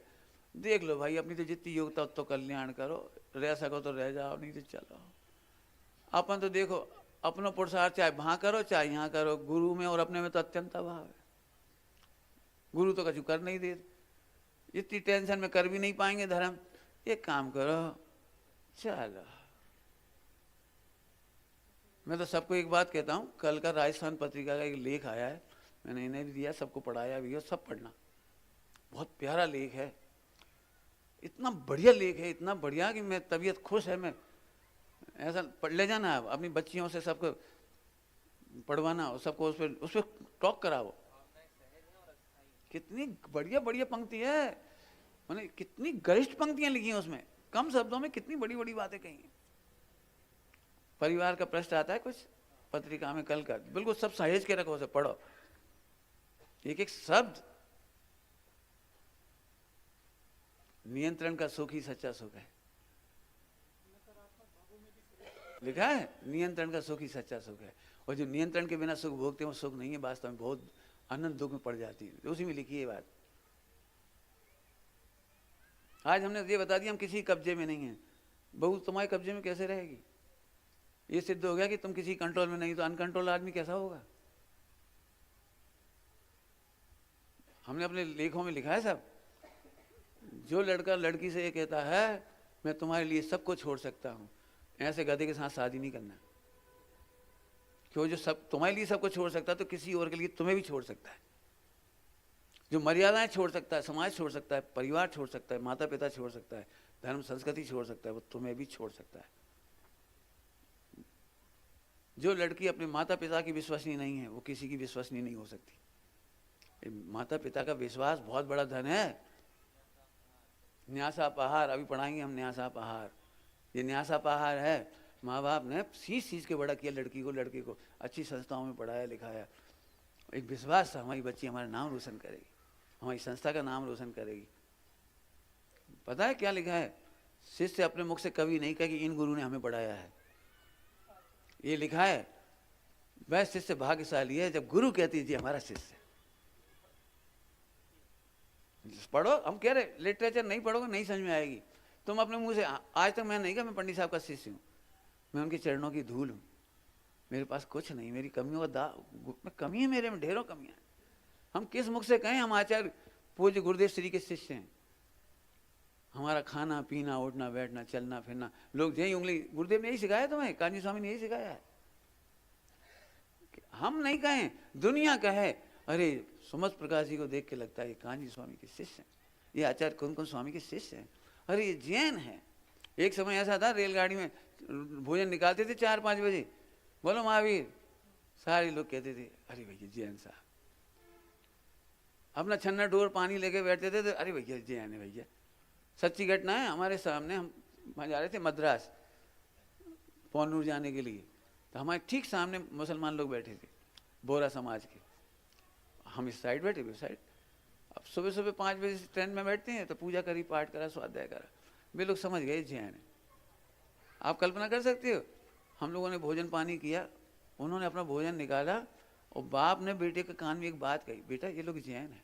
देख लो भाई, अपनी तो जितनी योग्यता तो कल्याण करो, रह सको तो रह जाओ, नहीं तो चलो। अपन तो देखो अपना पुरुषार्थ चाहे वहां करो चाहे यहाँ करो, गुरु में और अपने में तो अत्यंत अभाव है। गुरु तो कछु कर नहीं दे, इतनी टेंशन में कर भी नहीं पाएंगे धर्म। एक काम करो, चलो। मैं तो सबको एक बात कहता हूँ, कल का राजस्थान पत्रिका का एक लेख आया है, मैंने इन्हें भी दिया, सबको पढ़ाया भी है, सब पढ़ना, बहुत प्यारा लेख है, इतना बढ़िया लेख है, इतना बढ़िया कि मैं तबीयत खुश है। मैं ऐसा पढ़ ले जाना, अपनी बच्चियों से सबको पढ़वाना और सबको उस पर टॉक कराओ। कितनी बढ़िया बढ़िया पंक्ति है, मैंने कितनी गरिष्ठ पंक्तियां लिखी हैं उसमें, कम शब्दों में कितनी बड़ी बड़ी बातें कही हैं। परिवार का प्रश्न आता है कुछ पत्रिका में कल का, बिल्कुल सब सहेज के रखो, उसे पढ़ो, एक एक शब्द। नियंत्रण का सुख ही सच्चा सुख है, लिखा है, नियंत्रण का सुख ही सच्चा सुख है। और जो नियंत्रण के बिना सुख भोगते हैं वो सुख नहीं है, वास्तव में बहुत अनंत दुख में पड़ जाती है। उसी में लिखी है बात। आज हमने ये बता दिया हम किसी कब्जे में नहीं है, बहू तुम्हारे कब्जे में कैसे रहेगी? ये सिद्ध हो गया कि तुम किसी कंट्रोल में नहीं, तो अनकंट्रोल आदमी कैसा होगा? हमने अपने लेखों में लिखा है सब। जो लड़का लड़की से ये कहता है मैं तुम्हारे लिए सबको छोड़ सकता हूं, ऐसे गधे के साथ शादी नहीं करना। क्यों? जो सब तुम्हारे लिए सबको छोड़ सकता है तो किसी और के लिए तुम्हें भी छोड़ सकता है। जो मर्यादाएं छोड़ सकता है, समाज छोड़ सकता है, परिवार छोड़ सकता है, माता पिता छोड़ सकता है, धर्म संस्कृति छोड़ सकता है, वो तुम्हें भी छोड़ सकता है। जो लड़की अपने माता पिता की विश्वसनीय नहीं है वो किसी की विश्वसनीय नहीं हो सकती। माता पिता का विश्वास बहुत बड़ा धन है। न्यासापहार अभी पढ़ाएंगे हम, न्यासापहार, ये न्यासापहार है। माँ बाप ने सींच सींच के बड़ा किया लड़की को, लड़के को अच्छी संस्थाओं में पढ़ाया लिखाया, एक विश्वास था हमारी बच्ची हमारा नाम रोशन करेगी, हमारी संस्था का नाम रोशन करेगी। पता है क्या लिखा है? शिष्य अपने मुख से कभी नहीं कहा कि इन गुरु ने हमें पढ़ाया है। ये लिखा है वह शिष्य भाग्यशाली है जब गुरु कहती है जी हमारा शिष्य। पढ़ो, हम कह रहे लिटरेचर नहीं पढ़ोगे नहीं समझ में आएगी। तुम अपने मुंह से, आज तक मैं नहीं कहा मैं पंडित साहब का शिष्य हूँ, मैं उनके चरणों की धूल हूँ, मेरे पास कुछ नहीं, मेरी कमियों का कमी है, मेरे में ढेरों कमियां हैं। हम किस मुख से कहें हम आचार्य पूज्य गुरुदेव श्री के शिष्य हैं? हमारा खाना पीना उठना बैठना चलना फिरना, लोग यही उंगली, गुरुदेव ने यही सिखाया तुम्हें, कांजी स्वामी ने यही सिखाया है। हम नहीं कहें, दुनिया कहे अरे सुमत प्रकाश जी को देख के लगता है ये कांजी स्वामी के शिष्य हैं, ये आचार्य कौन कौन स्वामी के शिष्य हैं, अरे ये जैन है। एक समय ऐसा था रेलगाड़ी में भोजन निकालते थे 4-5 बजे, बोलो महावीर, सारे लोग कहते थे अरे भैया जैन साहब। अपना छन्ना डोर पानी लेके बैठते थे तो अरे भैया जैन है भैया। सच्ची घटना है, हमारे सामने हम जा रहे थे मद्रास पौनूर जाने के लिए, तो हमारे ठीक सामने मुसलमान लोग बैठे थे बोरा समाज के, हम इस साइड बैठे उस साइड। अब सुबह सुबह 5 बजे से ट्रेन में बैठते हैं तो पूजा करी, पाठ करा, स्वाध्याय करा, वे लोग समझ गए जैन है। आप कल्पना कर सकते हो, हम लोगों ने भोजन पानी किया, उन्होंने अपना भोजन निकाला और बाप ने बेटे के कान में एक बात कही, बेटा ये लोग जैन है,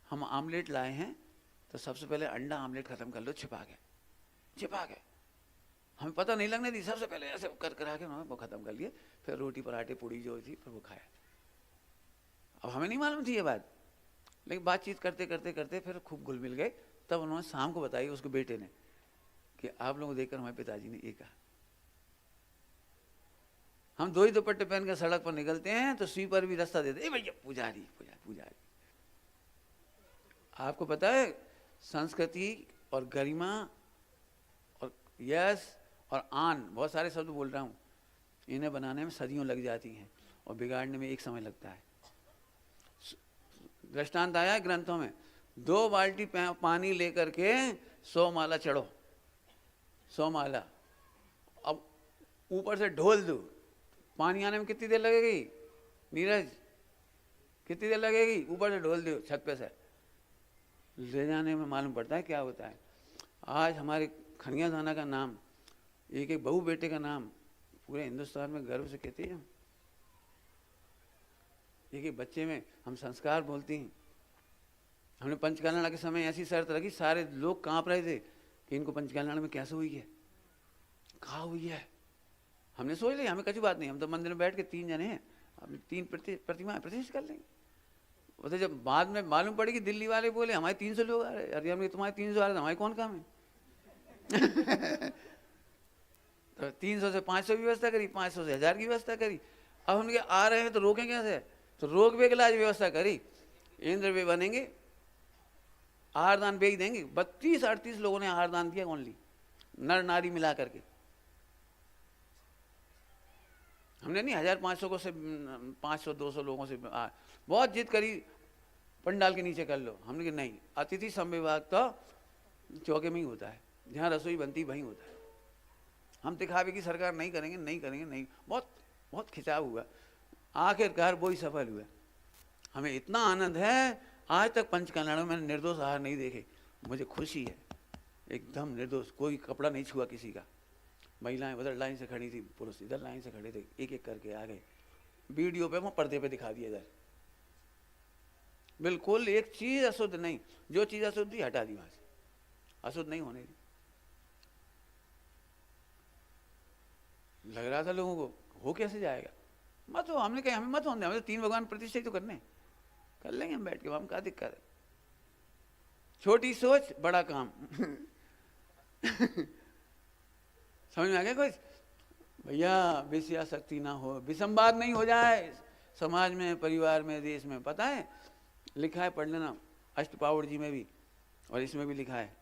हम आमलेट लाए हैं तो सबसे पहले अंडा आमलेट खत्म कर लो, छिपा के हमें पता नहीं लगने दी, सबसे पहले ऐसे कर करा के उन्होंने वो खत्म कर लिए, फिर रोटी पराठे पूड़ी जो थी फिर वो खाया। अब हमें नहीं मालूम थी ये बात, लेकिन बातचीत करते करते करते फिर खूब घुल मिल गए। तब उन्होंने शाम को बताई उसके बेटे ने कि आप लोगों को देखकर हमारे पिताजी ने ये कहा। हम 2 ही दुपट्टे पहन कर सड़क पर निकलते हैं तो स्वीपर भी रास्ता देते, ए भैया पुजारी पुजारी। आपको पता है संस्कृति और गरिमा और यश और आन, बहुत सारे शब्द बोल रहा हूँ, इन्हें बनाने में सदियों लग जाती हैं और बिगाड़ने में एक समय लगता है। दृष्टांत आया है ग्रंथों में, 2 बाल्टी पानी लेकर के 100 माला चढ़ो, 100 माला, अब ऊपर से ढोल दो, पानी आने में कितनी देर लगेगी? नीरज कितनी देर लगेगी, ऊपर से ढोल दो छत पे से। ले जाने में मालूम पड़ता है क्या होता है। आज हमारे खनिया थाना का नाम, एक एक बहू बेटे का नाम पूरे हिंदुस्तान में गर्व से कहते हैं हम। एक एक बच्चे में हम संस्कार बोलते हैं। हमने पंचकल्याण के समय ऐसी शर्त रखी, सारे लोग कांप रहे थे कि इनको पंचकल्याण में कैसे हुई है, कहाँ हुई है। हमने सोच लिया हमें कछु बात नहीं, हम तो मंदिर में बैठ के 3 जने हैं, हम 3 प्रतिमा प्रतिष्ठित कर लेंगे। वो तो जब बाद में मालूम पड़ी कि दिल्ली वाले बोले हमारे 300 लोग आ रहे, अरे हमने तुम्हारे 300 आ रहे, हमारे कौन काम है। तो 300 से 500 की व्यवस्था करी, 500 से 1000 की व्यवस्था करी। अब हम आ रहे हैं तो रोकें कैसे, तो रोक वे के लाज व्यवस्था करी। इंद्र वे बनेंगे, आहार दान बेच देंगे। 32-38 लोगों ने आहार दान दिया, ओनली नर नारी मिला करके। हमने नहीं 1500 को से 500-200 लोगों से बहुत जिद करी, पंडाल के नीचे कर लो। हमने कहा नहीं, अतिथि संविभाग तो चौके में ही होता है, जहाँ रसोई बनती वहीं होता है। हम दिखावे की सरकार नहीं करेंगे, नहीं करेंगे, नहीं। बहुत बहुत खिंचाव हुआ, आखिरकार वही सफल हुआ। हमें इतना आनंद है, आज तक पंचकल्याण में मैंने निर्दोष आहार नहीं देखे। मुझे खुशी है, एकदम निर्दोष, कोई कपड़ा नहीं छुआ किसी का। महिलाएं उधर लाइन से खड़ी थी, पुरुष इधर लाइन से खड़े थे, एक एक करके आ गए। वीडियो पे वो पर्दे पे दिखा दिया इधर, बिल्कुल एक चीज अशुद्ध नहीं। जो चीज अशुद्ध थी हटा दी वहां से, अशुद्ध नहीं होने दी। लग रहा था लोगों को हो कैसे जाएगा, मत हो। हमने कहा हमें मत होने, हमें तो 3 भगवान प्रतिष्ठित तो करने, कर लेंगे हम बैठ के, हम क्या दिक्कत है। छोटी सोच बड़ा काम। समझ में आ गया कुछ भैया। विषयासक्ति ना हो, विसंवाद नहीं हो जाए समाज में, परिवार में, देश में। पता है लिखा है, पढ़ लेना, अष्टपावड़ जी में भी और इसमें भी लिखा है,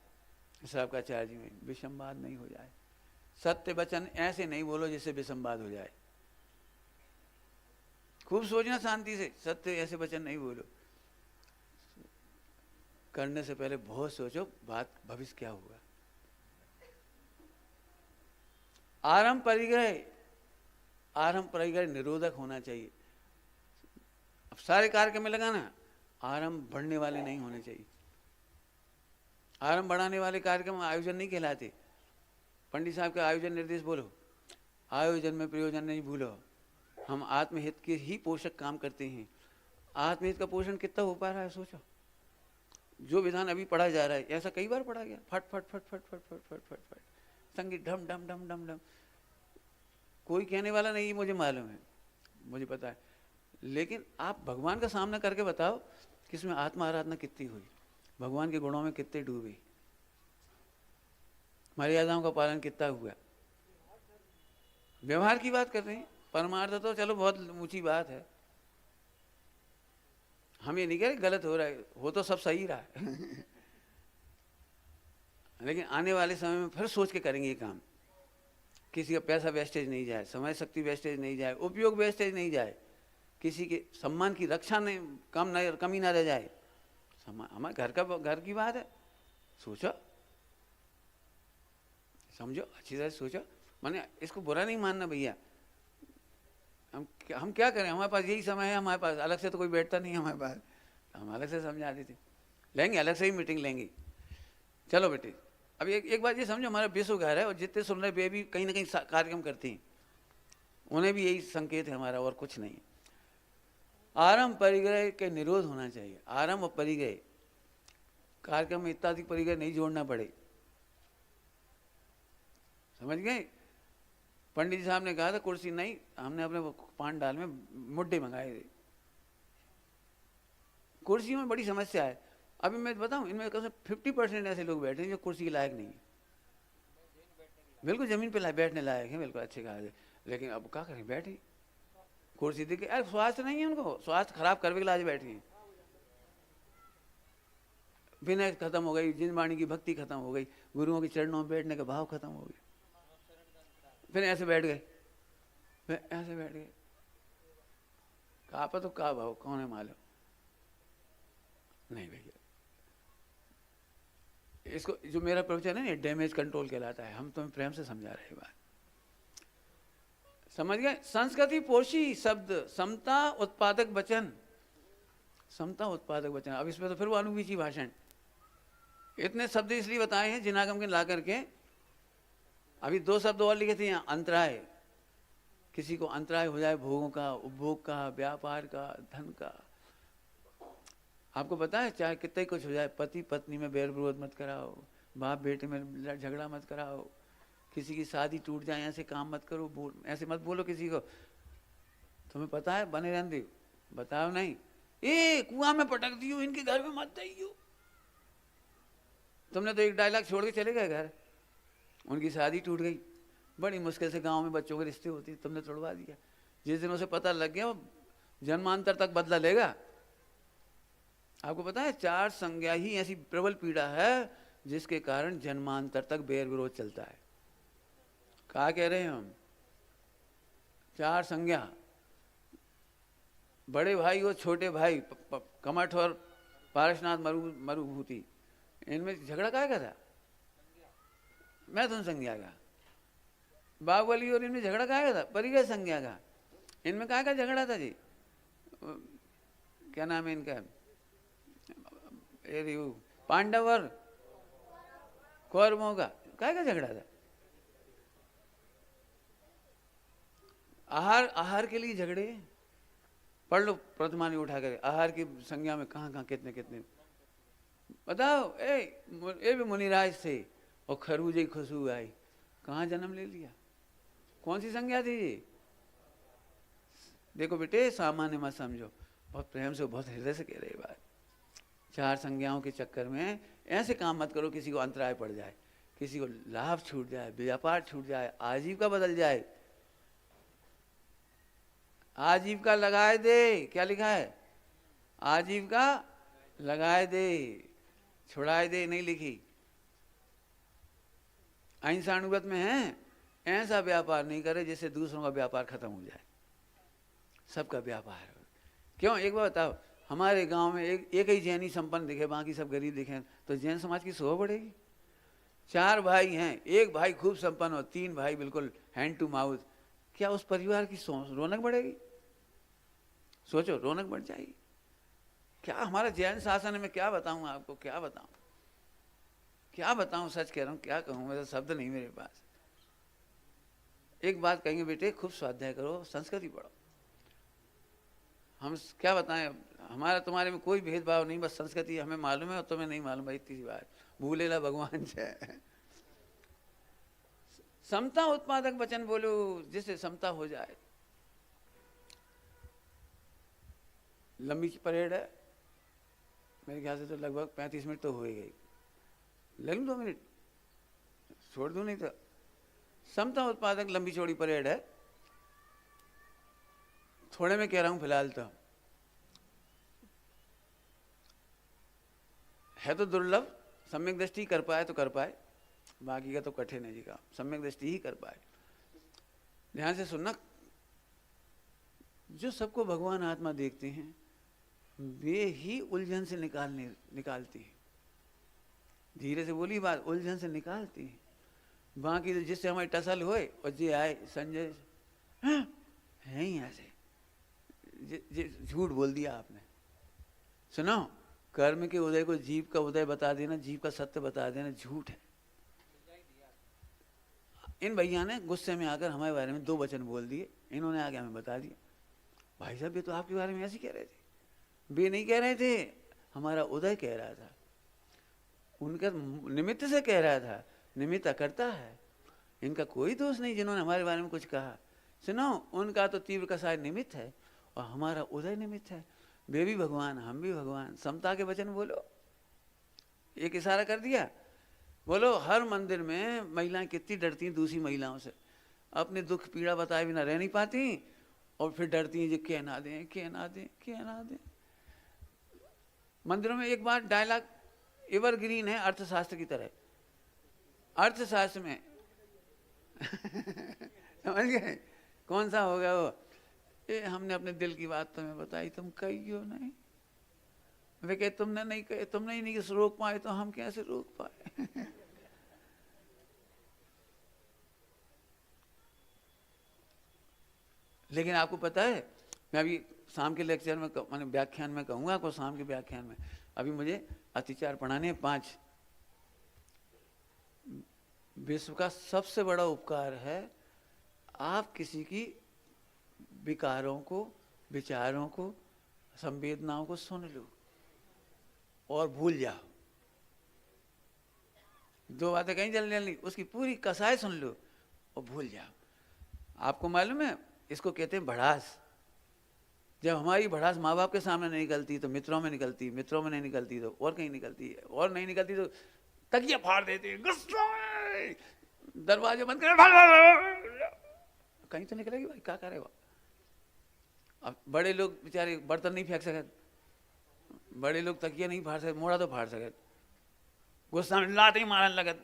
श्रावकाचार्य जी में, विसंवाद नहीं हो जाए। सत्य वचन ऐसे नहीं बोलो जिससे विसंवाद हो जाए। खूब सोचना शांति से, सत्य ऐसे वचन नहीं बोलो। करने से पहले बहुत सोचो बात भविष्य क्या होगा। आरंभ परिग्रह, आरंभ परिग्रह निरोधक होना चाहिए। अब सारे कार्यक्रम में लगाना, आरंभ बढ़ने वाले नहीं होने चाहिए। आरंभ बढ़ाने वाले कार्यक्रम आयोजन नहीं कहलाते। पंडित साहब का आयोजन निर्देश बोलो, आयोजन में प्रयोजन नहीं भूलो। हम आत्महित के ही पोषक काम करते हैं। आत्महित का पोषण कितना हो पा रहा है सोचो। जो विधान अभी पढ़ा जा रहा है, ऐसा कई बार पढ़ा गया, फट फट फट फट फट फट फट फट फट, संगीत ढम ढम ढम ढम ढम। कोई कहने वाला नहीं, मुझे मालूम है, मुझे पता है। लेकिन आप भगवान का सामना करके बताओ कि इसमें आत्मा आराधना कितनी हुई, भगवान के गुणों में कितने डूबे, मर्यादाओं का पालन कितना हुआ। व्यवहार की बात कर रहे हैं, परमार्थ तो चलो बहुत ऊंची बात है। हम ये नहीं कह रहे गलत हो रहा है, हो तो सब सही रहा है। लेकिन आने वाले समय में फिर सोच के करेंगे ये काम, किसी का पैसा वेस्टेज नहीं जाए, समय शक्ति वेस्टेज नहीं जाए, उपयोग वेस्टेज नहीं जाए, किसी के सम्मान की रक्षा नहीं, कमी ना रह जाए। हमारे घर की बात है, सोचो समझो, अच्छी तरह सोचो। माने इसको बुरा नहीं मानना भैया। हम क्या करें, हमारे पास यही समय है, हमारे पास अलग से तो कोई बैठता नहीं है हमारे पास, हम अलग से समझा देते, लेंगे अलग से ही मीटिंग लेंगे। चलो बेटे, अब एक बात ये समझो, हमारा विश्व घर है और जितने सुन रहे वे भी कहीं ना कहीं कार्यक्रम करते हैं, उन्हें भी यही संकेत है हमारा, और कुछ नहीं। आरंभ परिग्रह के निरोध होना चाहिए। आरंभ और परिग्रह, कार्यक्रम में इत्यादि परिग्रह नहीं जोड़ना पड़े, समझ गए। पंडित जी साहब ने कहा था कुर्सी नहीं, हमने अपने पान डाल में मुड्डे मंगाए थे। कुर्सी में बड़ी समस्या है। अभी मैं बताऊं, इनमें कम से 50% ऐसे लोग बैठे हैं जो कुर्सी के लायक नहीं है, बिल्कुल जमीन पे बैठने लायक है, बिल्कुल अच्छे कहा। लेकिन अब क्या करें, बैठे कुर्सी देख के, अरे स्वास्थ्य नहीं है उनको, स्वास्थ्य खराब करने के लाज बैठे हैं। विनय खत्म हो गई, जिनवाणी की भक्ति खत्म हो गई, गुरुओं के चरणों में बैठने का भाव खत्म हो गया, फिर ऐसे बैठ गए, फिर ऐसे बैठ गए। कहा पर तो कहा भाव कौन है मालूम नहीं भैया। इसको जो मेरा प्रवचन है ना, डैमेज कंट्रोल कहलाता है। हम तुम्हें प्रेम से समझा रहे हैं बात, समझ गए? संस्कृति पोषी शब्द, समता उत्पादक वचन, समता उत्पादक वचन। अब इसमें तो फिर वो अनुवीची भाषण। इतने शब्द इसलिए बताए हैं जिनागम के ला करके। अभी 2 शब्द और लिखे थे यहाँ, अंतराय। किसी को अंतराय हो जाए भोगों का, उपभोग का, व्यापार का, धन का। आपको पता है चाहे कितना ही कुछ हो जाए, पति पत्नी में बैर विरोध मत कराओ, बाप बेटे में झगड़ा मत कराओ, किसी की शादी टूट जाए ऐसे काम मत करो, ऐसे मत बोलो किसी को। तुम्हें पता है बने रहने दो, बताओ नहीं, ए कुआं में पटक दियो, इनके घर में मत जाइयो। तुमने तो एक डायलॉग छोड़ के चले गए घर, उनकी शादी टूट गई, बड़ी मुश्किल से गांव में बच्चों के रिश्ते होती, तुमने तोड़वा दिया। जिस दिन उसे पता लग गया वो जन्मांतर तक बदला लेगा। आपको पता है 4 संज्ञा ही ऐसी प्रबल पीड़ा है जिसके कारण जन्मांतर तक बैर विरोध चलता है। क्या कह रहे हैं हम? 4 संज्ञा, बड़े भाई और छोटे भाई, कमठ और पारसनाथ मरुभूति, इनमें झगड़ा काय का था? मैं तुम संज्ञा का। बाहुबली और इनमें झगड़ा काय का था? परिग्रह संज्ञा का। इनमें काय का झगड़ा था जी? क्या नाम है इनका? पांडव और कौरवों का काय का झगड़ा था? आहार के लिए झगड़े। पढ़ लो प्रतिमानी उठा कर, आहार की संज्ञा में कहाँ कहाँ कितने कितने बताओ। ए भी मुनिराज थे और खरबूजे की खुशबू आई, कहाँ जन्म ले लिया? कौन सी संज्ञा थी ये? देखो बेटे, सामान्य मत समझो, बहुत प्रेम से, बहुत हृदय से कह रही बात। 4 संज्ञाओं के चक्कर में ऐसे काम मत करो किसी को अंतराय पड़ जाए, किसी को लाभ छूट जाए, व्यापार छूट जाए, आजीविका बदल जाए। आजीविका लगाए दे, क्या लिखा है? आजीविका लगाए दे, छुड़ाए दे नहीं लिखी। अहिंसानुगत में है, ऐसा व्यापार नहीं करे जिससे दूसरों का व्यापार खत्म हो जाए, सबका व्यापार हो। क्यों? एक बार बताओ, हमारे गांव में एक ही जैनी संपन्न दिखे, बाकी सब गरीब दिखे, तो जैन समाज की शोभा बढ़ेगी? 4 भाई हैं, एक भाई खूब संपन्न हो, 3 भाई बिल्कुल हैंड टू माउथ, क्या उस परिवार की रौनक बढ़ेगी? सोचो, रौनक बढ़ जाएगी क्या? हमारा जैन शासन है, मैं क्या बताऊं आपको, क्या बताऊं, क्या बताऊं, सच कह रहा हूं, क्या कहूं, मेरा शब्द नहीं मेरे पास। एक बात कहेंगे बेटे, खूब स्वाध्याय करो, संस्कृति पढ़ो। हम क्या बताएं, हमारा तुम्हारे में कोई भेदभाव नहीं, बस संस्कृति हमें मालूम है और तुम्हें नहीं मालूम है, इतनी सी बात। भूलेला भगवान जय। समता उत्पादक वचन बोलो जिससे समता हो जाए। लंबी परेड है, मेरे ख्याल से तो लगभग 35 मिनट तो हो ही गई। ले लूँ 2 मिनट, छोड़ दूँ नहीं तो। समता उत्पादक लंबी चौड़ी परेड है, थोड़े में कह रहा हूँ फिलहाल तो। है तो दुर्लभ, सम्यक दृष्टि कर पाए तो कर पाए, बाकी का तो कठिन है जी का, सम्यक दृष्टि ही कर पाए। ध्यान से सुनना, जो सबको भगवान आत्मा देखते हैं वे ही उलझन से निकालती हैं। धीरे से बोली बात, उलझन से निकालती हैं। बाकी तो जिससे हमारी टसल होए और जे आए संजय है ही ऐसे, झूठ बोल दिया आपने। सुनो, कर्म के उदय को जीव का उदय बता देना, जीव का सत्य बता देना झूठ है। इन भैया ने गुस्से में आकर हमारे बारे में 2 वचन बोल दिए, इन्होंने आगे हमें बता दिया, भाई साहब ये तो आपके बारे में ऐसे कह रहे थे। वे नहीं कह रहे थे, हमारा उदय कह रहा था, उनका निमित्त से कह रहा था, निमित्त करता है, इनका कोई दोष नहीं जिन्होंने हमारे बारे में कुछ कहा। सुनो, उनका तो तीव्र कसाय निमित्त है और हमारा उदय निमित्त है। वे भी भगवान, हम भी भगवान। समता के वचन बोलो, एक इशारा कर दिया। बोलो, हर मंदिर में महिलाएं कितनी डरती हैं दूसरी महिलाओं से, अपने दुख पीड़ा बताए बिना रह नहीं पाती और फिर डरती हैं जो कहना दें, कहना दें, कहना दें। मंदिरों में एक बार डायलॉग एवरग्रीन है, अर्थशास्त्र की तरह। अर्थशास्त्र में समझ गए कौन सा होगा वो? हमने अपने दिल की बात तुम्हें बताई, तुम कहियो नहीं। वे कहे तुमने नहीं कहे, तुमने ही नहीं रोक पाए तो हम कैसे रोक पाए? लेकिन आपको पता है, मैं अभी शाम के लेक्चर में मैंने व्याख्यान में कहूँगा आपको, शाम के व्याख्यान में अभी मुझे अतिचार पढ़ाने हैं 5। विश्व का सबसे बड़ा उपकार है आप किसी की विकारों को, विचारों को, संवेदनाओं को सुन लो और भूल जाओ। 2 बातें कहीं चलने नहीं, उसकी पूरी कसाई सुन लो और भूल जाओ। आपको मालूम है, इसको कहते हैं भड़ास। जब हमारी भड़ास माँ बाप के सामने नहीं निकलती तो मित्रों में निकलती, मित्रों में नहीं निकलती तो और कहीं निकलती है, और नहीं निकलती तो तकिया फाड़ देते हैं, गुस्सा है, दरवाजे बंद कर, कहीं तो निकलेगी भाई, क्या करेगा। अब बड़े लोग बेचारे बर्तन नहीं फेंक सके, बड़े लोग तकिया नहीं फाड़ सके, मोड़ा तो फाड़ सके, गुस्सा में लात ही मारने लगत।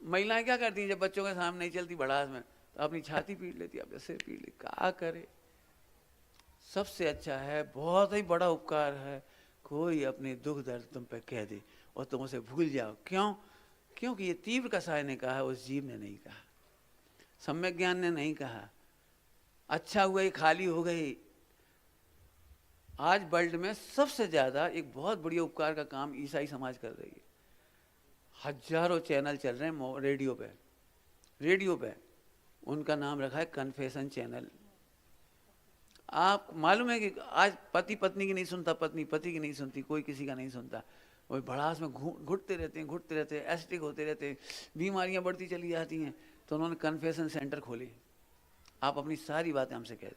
महिलाएं क्या करती हैं जब बच्चों के सामने नहीं चलती भड़ास में, तो अपनी छाती पीट लेती, अपने सिर पीट लेती, क्या करे। सबसे अच्छा है, बहुत ही बड़ा उपकार है, कोई अपने दुख दर्द तुम पे कह दे और तुम उसे भूल जाओ। क्यों? क्योंकि ये तीव्र कसाय ने कहा, उस जीव ने नहीं कहा, सम्यक ज्ञान ने नहीं कहा। अच्छा हुआ ये खाली हो गई। आज वर्ल्ड में सबसे ज्यादा एक बहुत बढ़िया उपकार का काम ईसाई समाज कर रही है। हजारों चैनल चल रहे हैं रेडियो पे, उनका नाम रखा है कन्फेशन चैनल। आप मालूम है कि आज पति पत्नी की नहीं सुनता, पत्नी पति की नहीं सुनती, कोई किसी का नहीं सुनता, वो भड़ास में घुटते रहते हैं, एसिडिक होते रहते हैं, बीमारियां बढ़ती चली जाती हैं। तो उन्होंने कन्फेशन सेंटर खोले। आप अपनी सारी बातें हमसे कह दो।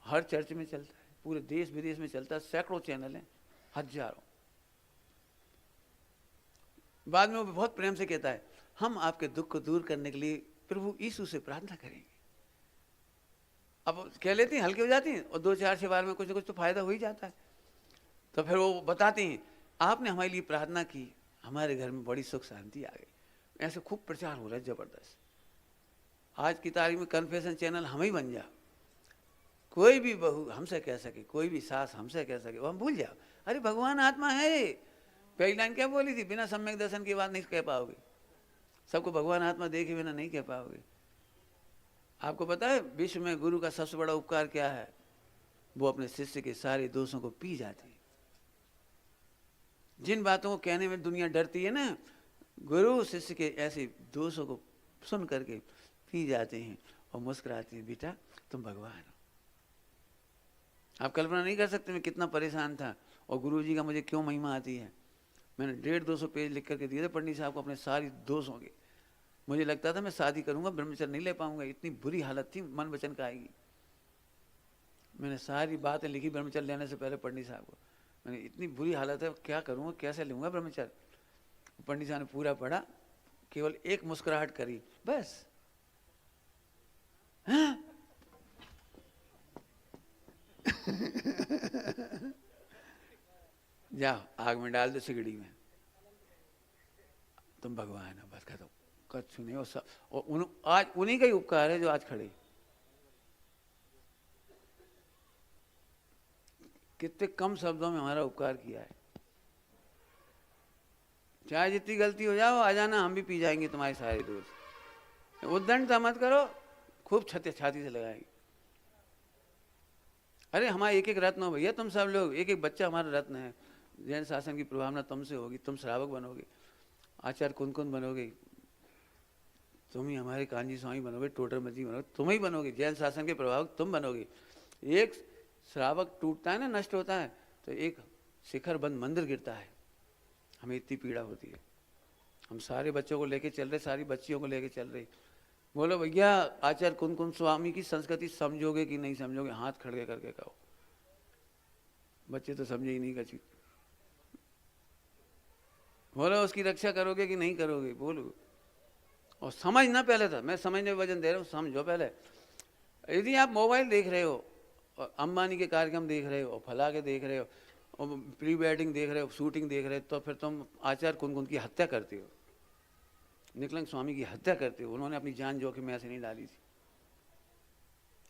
हर चर्च में चलता है, पूरे देश विदेश में चलता है, सैकड़ों चैनल हैं, हजारों। बाद में वो बहुत प्रेम से कहता है, हम आपके दुख को दूर करने के लिए प्रभु यीशु से प्रार्थना करेंगे। अब कह लेती हैं, हल्के हो जाती हैं, और 2-4 बार में कुछ ना कुछ तो फायदा हो ही जाता है। तो फिर वो बताते हैं, आपने हमारे लिए प्रार्थना की, हमारे घर में बड़ी सुख शांति आ गई। ऐसे खूब प्रचार हो रहा है जबरदस्त। आज की तारीख में कन्फेशन चैनल हम ही बन जाओ। कोई भी बहू हमसे कह सके, कोई भी सास हमसे कह सके, वो हम भूल जाओ। अरे भगवान आत्मा है। पहली लाइन क्या बोली थी? बिना सम्यक दर्शन की बात नहीं कह पाओगे, सबको भगवान आत्मा देखे बिना नहीं कह पाओगे। आपको पता है विश्व में गुरु का सबसे बड़ा उपकार क्या है? वो अपने शिष्य के सारे दोषों को पी जाते हैं। जिन बातों को कहने में दुनिया डरती है ना, गुरु शिष्य के ऐसे दोषों को सुन करके पी जाते हैं और मुस्कुराते हैं, बेटा तुम भगवान हो। आप कल्पना नहीं कर सकते मैं कितना परेशान था और गुरुजी का मुझे क्यों महिमा आती है। मैंने 150-200 पेज लिख करके दिए थे पंडित साहब को अपने सारी दोषों के। मुझे लगता था मैं शादी करूंगा ब्रह्मचर्य नहीं ले पाऊंगा, इतनी बुरी हालत थी, मन वचन का आएगी। मैंने सारी बातें लिखी ब्रह्मचर्य लेने से पहले पंडित साहब को। मैंने इतनी बुरी हालत है, क्या करूंगा, कैसे लूंगा ब्रह्मचर्य। पंडित साहब ने पूरा पढ़ा, केवल एक मुस्कुराहट करी, बस। हाँ? जाओ आग में डाल दो सिगड़ी में, तुम भगवान हो, बस खत्म। कुछ नहीं हो सब। और आज उन्हीं का ही उपकार है जो आज खड़े। कितने कम शब्दों में हमारा उपकार किया है। चाहे जितनी गलती हो जाओ, आ जाना, हम भी पी जाएंगे तुम्हारे सारे दोस्त। उद्दंडता मत करो, खूब छाती से लगाएंगे। अरे हमारे एक एक रत्न हो भैया, तुम सब लोग, एक एक बच्चा हमारा रत्न है। जैन शासन की प्रभावना तुमसे होगी, तुम श्रावक बनोगे, आचार्य कुन बनोगे, तुम ही हमारे कांजी स्वामी बनोगे, टोटर मजी बनोगे, तुम ही बनोगे। जैन शासन के प्रभावक तुम बनोगे। एक श्रावक टूटता है ना, नष्ट होता है, तो एक शिखर बंद मंदिर गिरता है। हमें इतनी पीड़ा होती है। हम सारे बच्चों को लेके चल रहे, सारी बच्चियों को लेके चल रहे। बोलो भैया आचार्य कुन स्वामी की संस्कृति समझोगे कि नहीं समझोगे? हाथ खड़े करके कहो। बच्चे तो समझे ही नहीं कची। बोलो उसकी रक्षा करोगे कि नहीं करोगे? बोलो। और समझना पहले था, मैं समझने में वजन दे रहा हूँ, समझो पहले। यदि आप मोबाइल देख रहे हो और अंबानी के कार्यक्रम देख रहे हो और फला के देख रहे हो और प्री वेडिंग देख रहे हो, शूटिंग देख रहे हो, तो फिर तुम आचार्य कुन की हत्या करते हो, निकलंग स्वामी की हत्या करते हो। उन्होंने अपनी जान जोखिम में ऐसे नहीं डाली थी।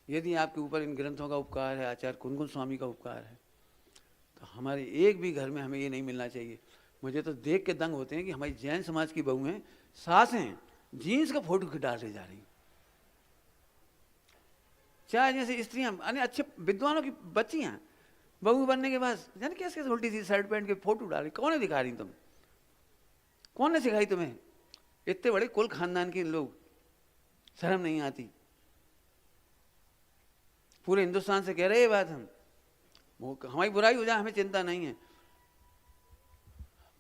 यदि आपके ऊपर इन ग्रंथों का उपकार है, आचार्य कुन स्वामी का उपकार है, तो हमारे एक भी घर में हमें ये नहीं मिलना चाहिए। मुझे तो देख के दंग होते हैं कि हमारी जैन समाज की बहुएं, सासें जीन्स का फोटो डाले जा रही। चाहे जैसे स्त्रियां यानी अच्छे विद्वानों की बच्चियां बहू बनने के बाद जाने कैसे उल्टी सी शर्ट पहन के फोटो डाली, कौन है दिखा रही तुम, कौन ने सिखाई तुम्हें? इतने बड़े कुल खानदान के लोग, शर्म नहीं आती? पूरे हिंदुस्तान से कह रहे ये बात हम, वो हमारी बुराई हो जाए हमें चिंता नहीं है।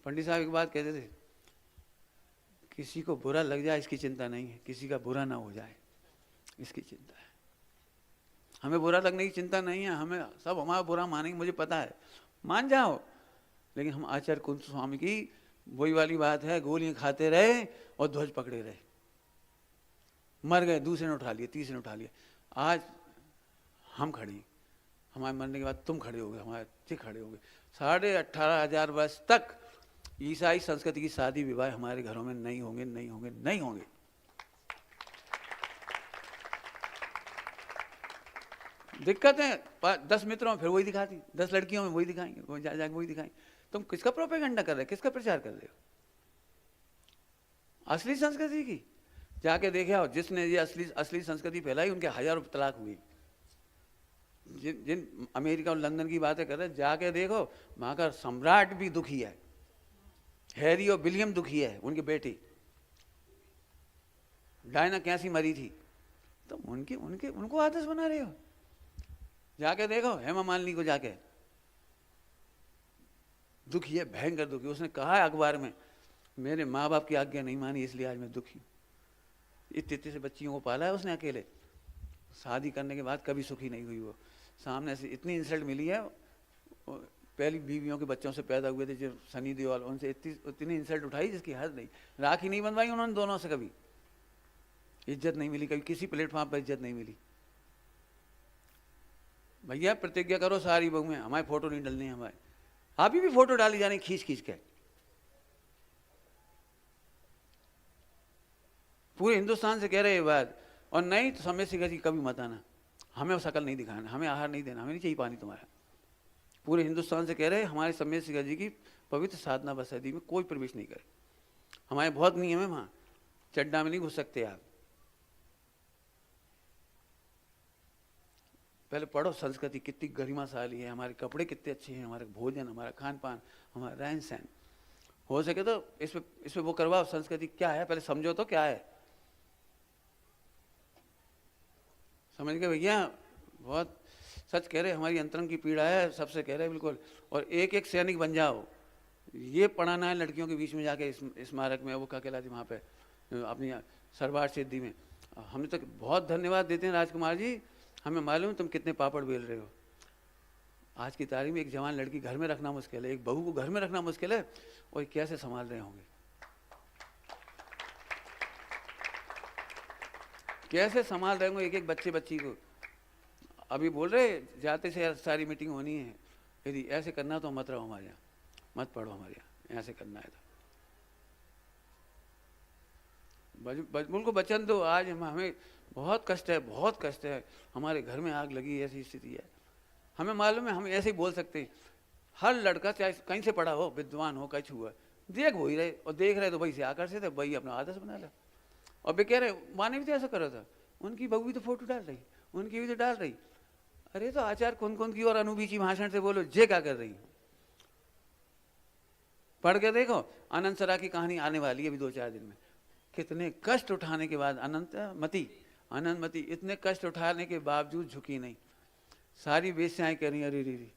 पंडित साहब एक बात कहते थे, किसी को बुरा लग जाए इसकी चिंता नहीं है, किसी का बुरा ना हो जाए इसकी चिंता है। हमें बुरा लगने की चिंता नहीं है, हमें सब हमारा बुरा मानेंगे मुझे पता है, मान जाओ, लेकिन हम आचार्य कुंज स्वामी की वही वाली बात है, गोलियां खाते रहे और ध्वज पकड़े रहे, मर गए, दूसरे ने उठा लिया, तीसरे ने उठा लिया। आज हम खड़े, हमारे मरने के बाद तुम खड़े होगे, हमारे बच्चे खड़े होंगे। 18,500 वर्ष तक ईसाई संस्कृति की शादी विवाह हमारे घरों में नहीं होंगे, नहीं होंगे, नहीं होंगे। दिक्कत है 10 मित्रों में फिर वही दिखाती, 10 लड़कियों में वही दिखाएंगे, वो जा वही दिखाएंगे। तुम किसका प्रोपेगेंडा कर रहे हो, किसका प्रचार कर रहे हो? असली संस्कृति की जाके देखे आओ, जिसने ये असली संस्कृति फैलाई उनके हजारों तलाक हुई। जिन अमेरिका और लंदन की बातें कर रहे, जाके देखो, वहां का सम्राट भी दुखी है, हैरी और विलियम दुखी है, उनकी बेटी डायना कैसी मरी थी, तो उनको आदर्श बना रहे हो। जाके देखो हेमा मालिनी को, जाके दुखी है, भयंकर दुखी। उसने कहा है अखबार में, मेरे माँ बाप की आज्ञा नहीं मानी इसलिए आज मैं दुखी हूँ। इतने से बच्चियों को पाला है उसने अकेले, शादी करने के बाद कभी सुखी नहीं हुई वो। सामने से इतनी इंसल्ट मिली है, पहली बीवियों के बच्चों से पैदा हुए थे जो सनी देओल, उनसे इतनी इंसल्ट उठाई जिसकी हद नहीं। राखी नहीं बंधवाई उन्होंने दोनों से, कभी इज्जत नहीं मिली, कभी किसी प्लेटफॉर्म पर इज्जत नहीं मिली। भैया प्रतिज्ञा करो सारी बहू में, हमारे फोटो नहीं डलने, हमारे अभी भी फोटो डाली जानी खींच खींच के, पूरे हिंदुस्तान से कह रहे ये बात। और नहीं तो समय से कभी मत आना, हमें शकल नहीं दिखाना, हमें आहार नहीं देना, हमें नहीं चाहिए पानी तुम्हारा। पूरे हिंदुस्तान से कह रहे हमारे समय सिंह जी की पवित्र साधना बसदी में कोई प्रवेश नहीं करे। हमारे बहुत नियम है, वहाँ चड्डा में नहीं घुस सकते आप। पहले पढ़ो संस्कृति कितनी गरिमाशाली है, हमारे कपड़े कितने अच्छे हैं, हमारे भोजन, हमारा खान पान, हमारा रहन सहन। हो सके तो इस पे वो करवाओ, संस्कृति क्या है पहले समझो तो क्या है। समझ गए भैया? बहुत सच कह रहे, हमारी अंतरंग की पीड़ा है, सबसे कह रहे बिल्कुल। और एक एक सैनिक बन जाओ, ये पढ़ाना है लड़कियों के बीच में जाके स्मारक में, वो क्या कहलाती वहाँ पे अपनी सरबार सिद्धि में। हमने तो बहुत धन्यवाद देते हैं राजकुमार जी, हमें मालूम तुम कितने पापड़ बेल रहे हो। आज की तारीख में एक जवान लड़की घर में रखना मुश्किल है, एक बहू को घर में रखना मुश्किल है, और कैसे संभाल रहे होंगे, कैसे संभाल रहे होंगे एक एक बच्चे बच्ची को। अभी बोल रहे जाते से सारी मीटिंग होनी है, यदि ऐसे करना तो मत रहो हमारे यहाँ, मत पढ़ो हमारे यहाँ, ऐसे करना है तो मुल्क को बचन दो। आज हमें बहुत कष्ट है, बहुत कष्ट है, हमारे घर में आग लगी, ऐसी स्थिति है। हमें मालूम है, हम ऐसे ही बोल सकते हैं। हर लड़का चाहे कहीं से पढ़ा हो, विद्वान हो, कुछ हुआ, देख वही रहे और देख रहे तो वही से आकर्षित है, वही अपना आदर्श बना ला। और वे कह रहे माने भी तो ऐसा करो था, उनकी बहू भी तो फोटो डाल रही, उनकी भी तो डाल रही। अरे तो आचार्य कुंद की और अनुबीची भाषण से बोलो जे क्या कर रही, पढ़ के देखो। अनंत सरा की कहानी आने वाली है अभी 2-4 दिन में। कितने कष्ट उठाने के बाद अनंतमती इतने कष्ट उठाने के बावजूद झुकी नहीं। सारी वेश्याएं कह रही अरे रे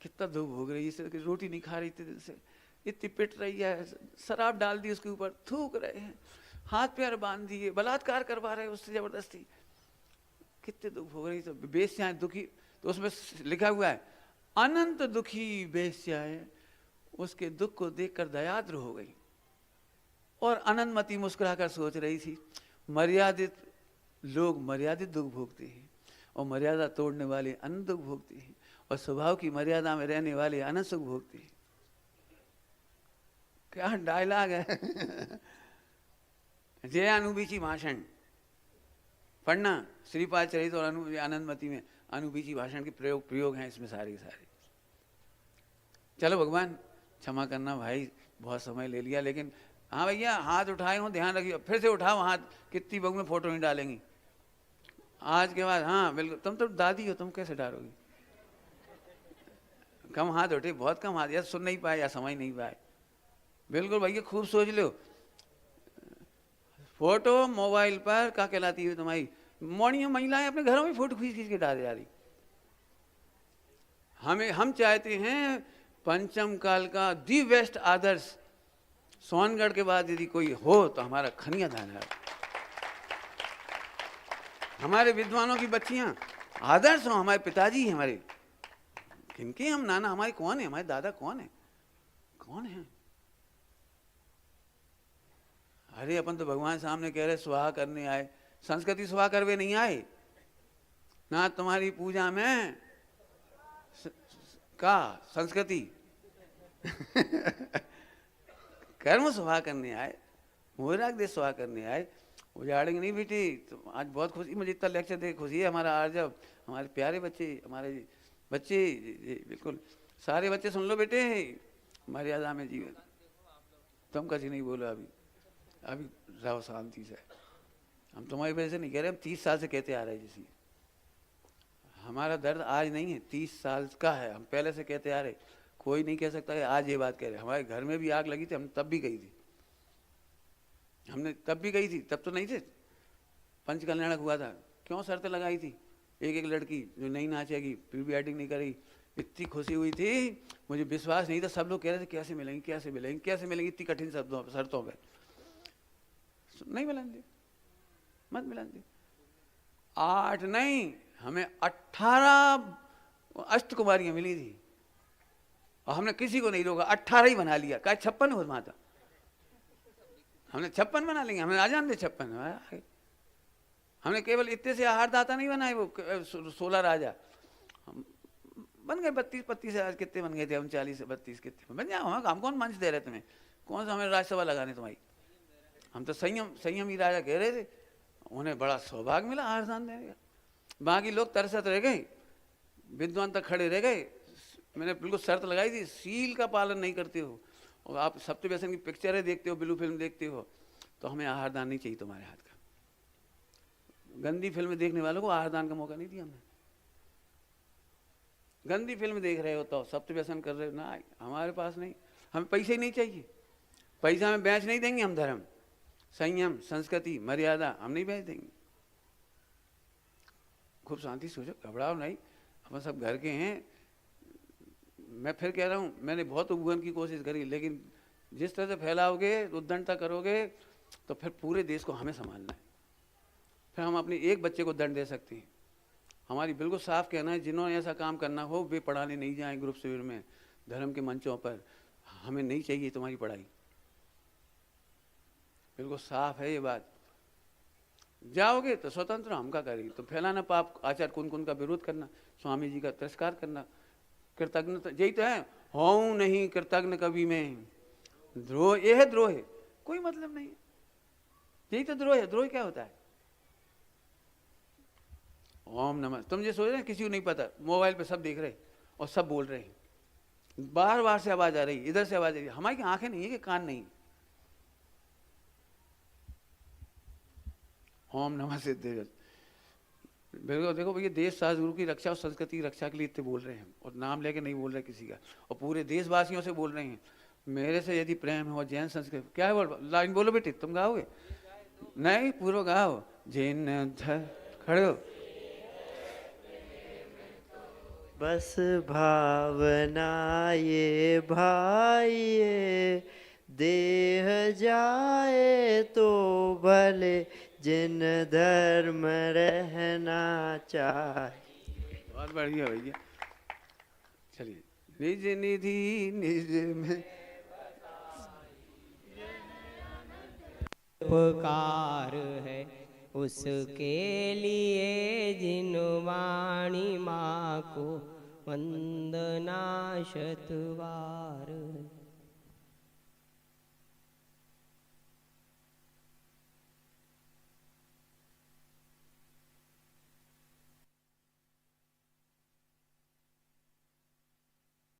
कितना दुख भोग रही है, रोटी नहीं खा रही इतने दिन से, इतनी पिट रही है, शराब डाल दी उसके ऊपर, थूक रहे हैं, हाथ पैर बांध दिए, बलात्कार करवा रहे उससे जबरदस्ती, कितने दुख भोग रही। तो वेश्याएं दुखी, तो उसमें लिखा हुआ है अनंत दुखी वेश्याएं उसके दुख को देखकर दयाद्र हो गई। और अनंतमती मुस्कुराकर सोच रही थी, मर्यादित लोग मर्यादित दुख भोगते हैं और मर्यादा तोड़ने वाले अनंत दुख भोगते हैं, और स्वभाव की मर्यादा में रहने वाले अनंत सुख भोगते हैं। क्या डायलॉग है जय अनुबीची भाषण पढ़ना, श्रीपाद चरित और आनंदमती में अनुबीची भाषण के प्रयोग हैं इसमें सारे सारे। चलो भगवान क्षमा करना भाई, बहुत समय ले लिया, लेकिन हाँ भैया हाथ उठाए हो ध्यान रखिए, फिर से उठाओ हाथ, कितनी बहू में फोटो नहीं डालेंगी। आज के बाद हाँ बिल्कुल, तुम तो दादी हो, तुम कैसे डालोगी? कम हाथ उठे, बहुत कम हाथ, या सुन नहीं पाए या समझ नहीं पाए। बिल्कुल भैया, खूब सोच लो। फोटो मोबाइल पर क्या कहलाती है तुम्हारी? मौनी महिलाएं अपने घरों में फोटो खींच खींच के डाल जा रही। हम चाहते हैं पंचम काल का दी बेस्ट आदर्श सोनगढ़ के बाद यदि कोई हो तो हमारा खनिया धान है। हमारे विद्वानों की बच्चियां आदर्श हो, हमारे पिताजी हमारे, किनके हम नाना, हमारे कौन है, हमारे दादा कौन है, कौन है? अरे अपन तो भगवान सामने कह रहे स्वाहा करने आए, संस्कृति स्वाहा करवे नहीं आए ना। तुम्हारी पूजा में का संस्कृति कर्म स्वाहा करने आए, मोहराग दे स्वाहा करने आए, उजाड़ेंगे नहीं बेटी। तो आज बहुत खुशी, मुझे इतना लेक्चर दे खुशी है। हमारा आर्जव, हमारे प्यारे बच्चे, हमारे बच्चे, बिल्कुल सारे बच्चे सुन लो बेटे, मर्यादा में जीवन। तुम कभी नहीं बोलो, अभी अभी रहो शांति से। हम तुम्हारी वजह से नहीं कह रहे, हम 30 साल से कहते आ रहे हैं। जिसी हमारा दर्द आज नहीं है, 30 साल का है, हम पहले से कहते आ रहे। कोई नहीं कह सकता कि आज ये बात कह रहे। हमारे घर में भी आग लगी थी, हम तब भी गई थी, हमने तब भी गई थी, तब तो नहीं थे। पंच कल्याणक हुआ था, क्यों शर्त लगाई थी? एक एक लड़की जो नहीं नाचेगी, प्री वेडिंग नहीं करेगी, इतनी खुशी हुई थी, मुझे विश्वास नहीं था। सब लोग कह रहे थे कैसे मिलेंगे, कैसे मिलेंगे, कैसे मिलेंगे, इतनी कठिन शर्तों पर। नहीं मिलेंगे, मत मिलेंगे। 8 नहीं, हमें 18 अष्टकुमारियां मिली थी और हमने किसी को नहीं रोका, 18 ही बना लिया। कहा 56 हो माता, हमने 56 बना लेंगे, हमें आ जान दे 56। हमने केवल इतने से आहार दाता नहीं बनाए, वो 16 राजा बन गए। 32 आज कितने बन गए थे हम? 40 से 32 कितने बन जाओ। हम कौन मंच दे रहे तुम्हें? कौन सा हमें राज्यसभा लगाने तुम्हारी? हम तो संयम ही राजा कह रहे थे। उन्हें बड़ा सौभाग्य मिला आहार दान देने का। बाकी लोग तरसत रह गए, विद्वान तक खड़े रह गए। मैंने बिल्कुल शर्त लगाई थी, सील का पालन नहीं करते हो और आप सप्तव्यसन की पिक्चरें देखते हो, ब्लू फिल्म देखते हो, तो हमें आहार दान नहीं चाहिए तुम्हारे हाथ का। गंदी फिल्म देखने वालों को आहार दान का मौका नहीं दिया हमने। गंदी फिल्म देख रहे हो तो सप्तव्यसन कर रहे हो ना, हमारे पास नहीं। हमें पैसे ही नहीं चाहिए, पैसा हमें बेच नहीं देंगे। हम धर्म, संयम, संस्कृति, मर्यादा हम नहीं बेच देंगे। खूब शांति सोचो, घबराओ नहीं, हम सब घर के हैं। मैं फिर कह रहा हूँ, मैंने बहुत उपवन की कोशिश करी, लेकिन जिस तरह से फैलाओगे, उद्दंडता करोगे, तो फिर पूरे देश को हमें संभालना है। फिर हम अपने एक बच्चे को दंड दे सकते हैं। हमारी बिल्कुल साफ कहना है, जिन्होंने ऐसा काम करना हो वे पढ़ाने नहीं जाएं ग्रुप शिविर में, धर्म के मंचों पर। हमें नहीं चाहिए तुम्हारी पढ़ाई, बिल्कुल साफ है ये बात। जाओगे तो स्वतंत्र, हम क्या करेंगे? तो फैलाना पाप, आचार कुन का विरोध करना, स्वामी जी का तिरस्कार करना, कृतज्ञता, यही तो है। हूँ नहीं कृतज्ञ कभी मैं, द्रोह, ये है द्रोह, है कोई मतलब नहीं। यही तो द्रोह है। द्रोह क्या होता है? ओम नमः। तुम ये सोच रहे किसी को नहीं पता, मोबाइल पे सब देख रहे और सब बोल रहे हैं, बार बार से आवाज आ रही, इधर से आवाज आ रही। हमारी आंखें नहीं है कि कान नहीं? ओम नमः सिद्धेश्वर। बिल्कुल देखो भैया, देश शास्त्र गुरु की रक्षा और संस्कृति की रक्षा के लिए इतने बोल रहे हैं, और नाम लेके नहीं बोल रहे किसी का, और पूरे देशवासियों से बोल रहे हैं। मेरे से यदि प्रेम हो जैन संस्कृति, क्या है बोल, लाइन बोलो बेटी, तुम गाओगे? नहीं, पूरा गाओ। जैन धर, खड़े हो। बस भावना ये भाई, देह जाए तो भले, जिन धर्म रहना चाहे। बहुत बढ़िया भैया, चलिए। निज निधि निज में उपकार है उसके लिए, जिन वाणी माँ को वंदना शतवार।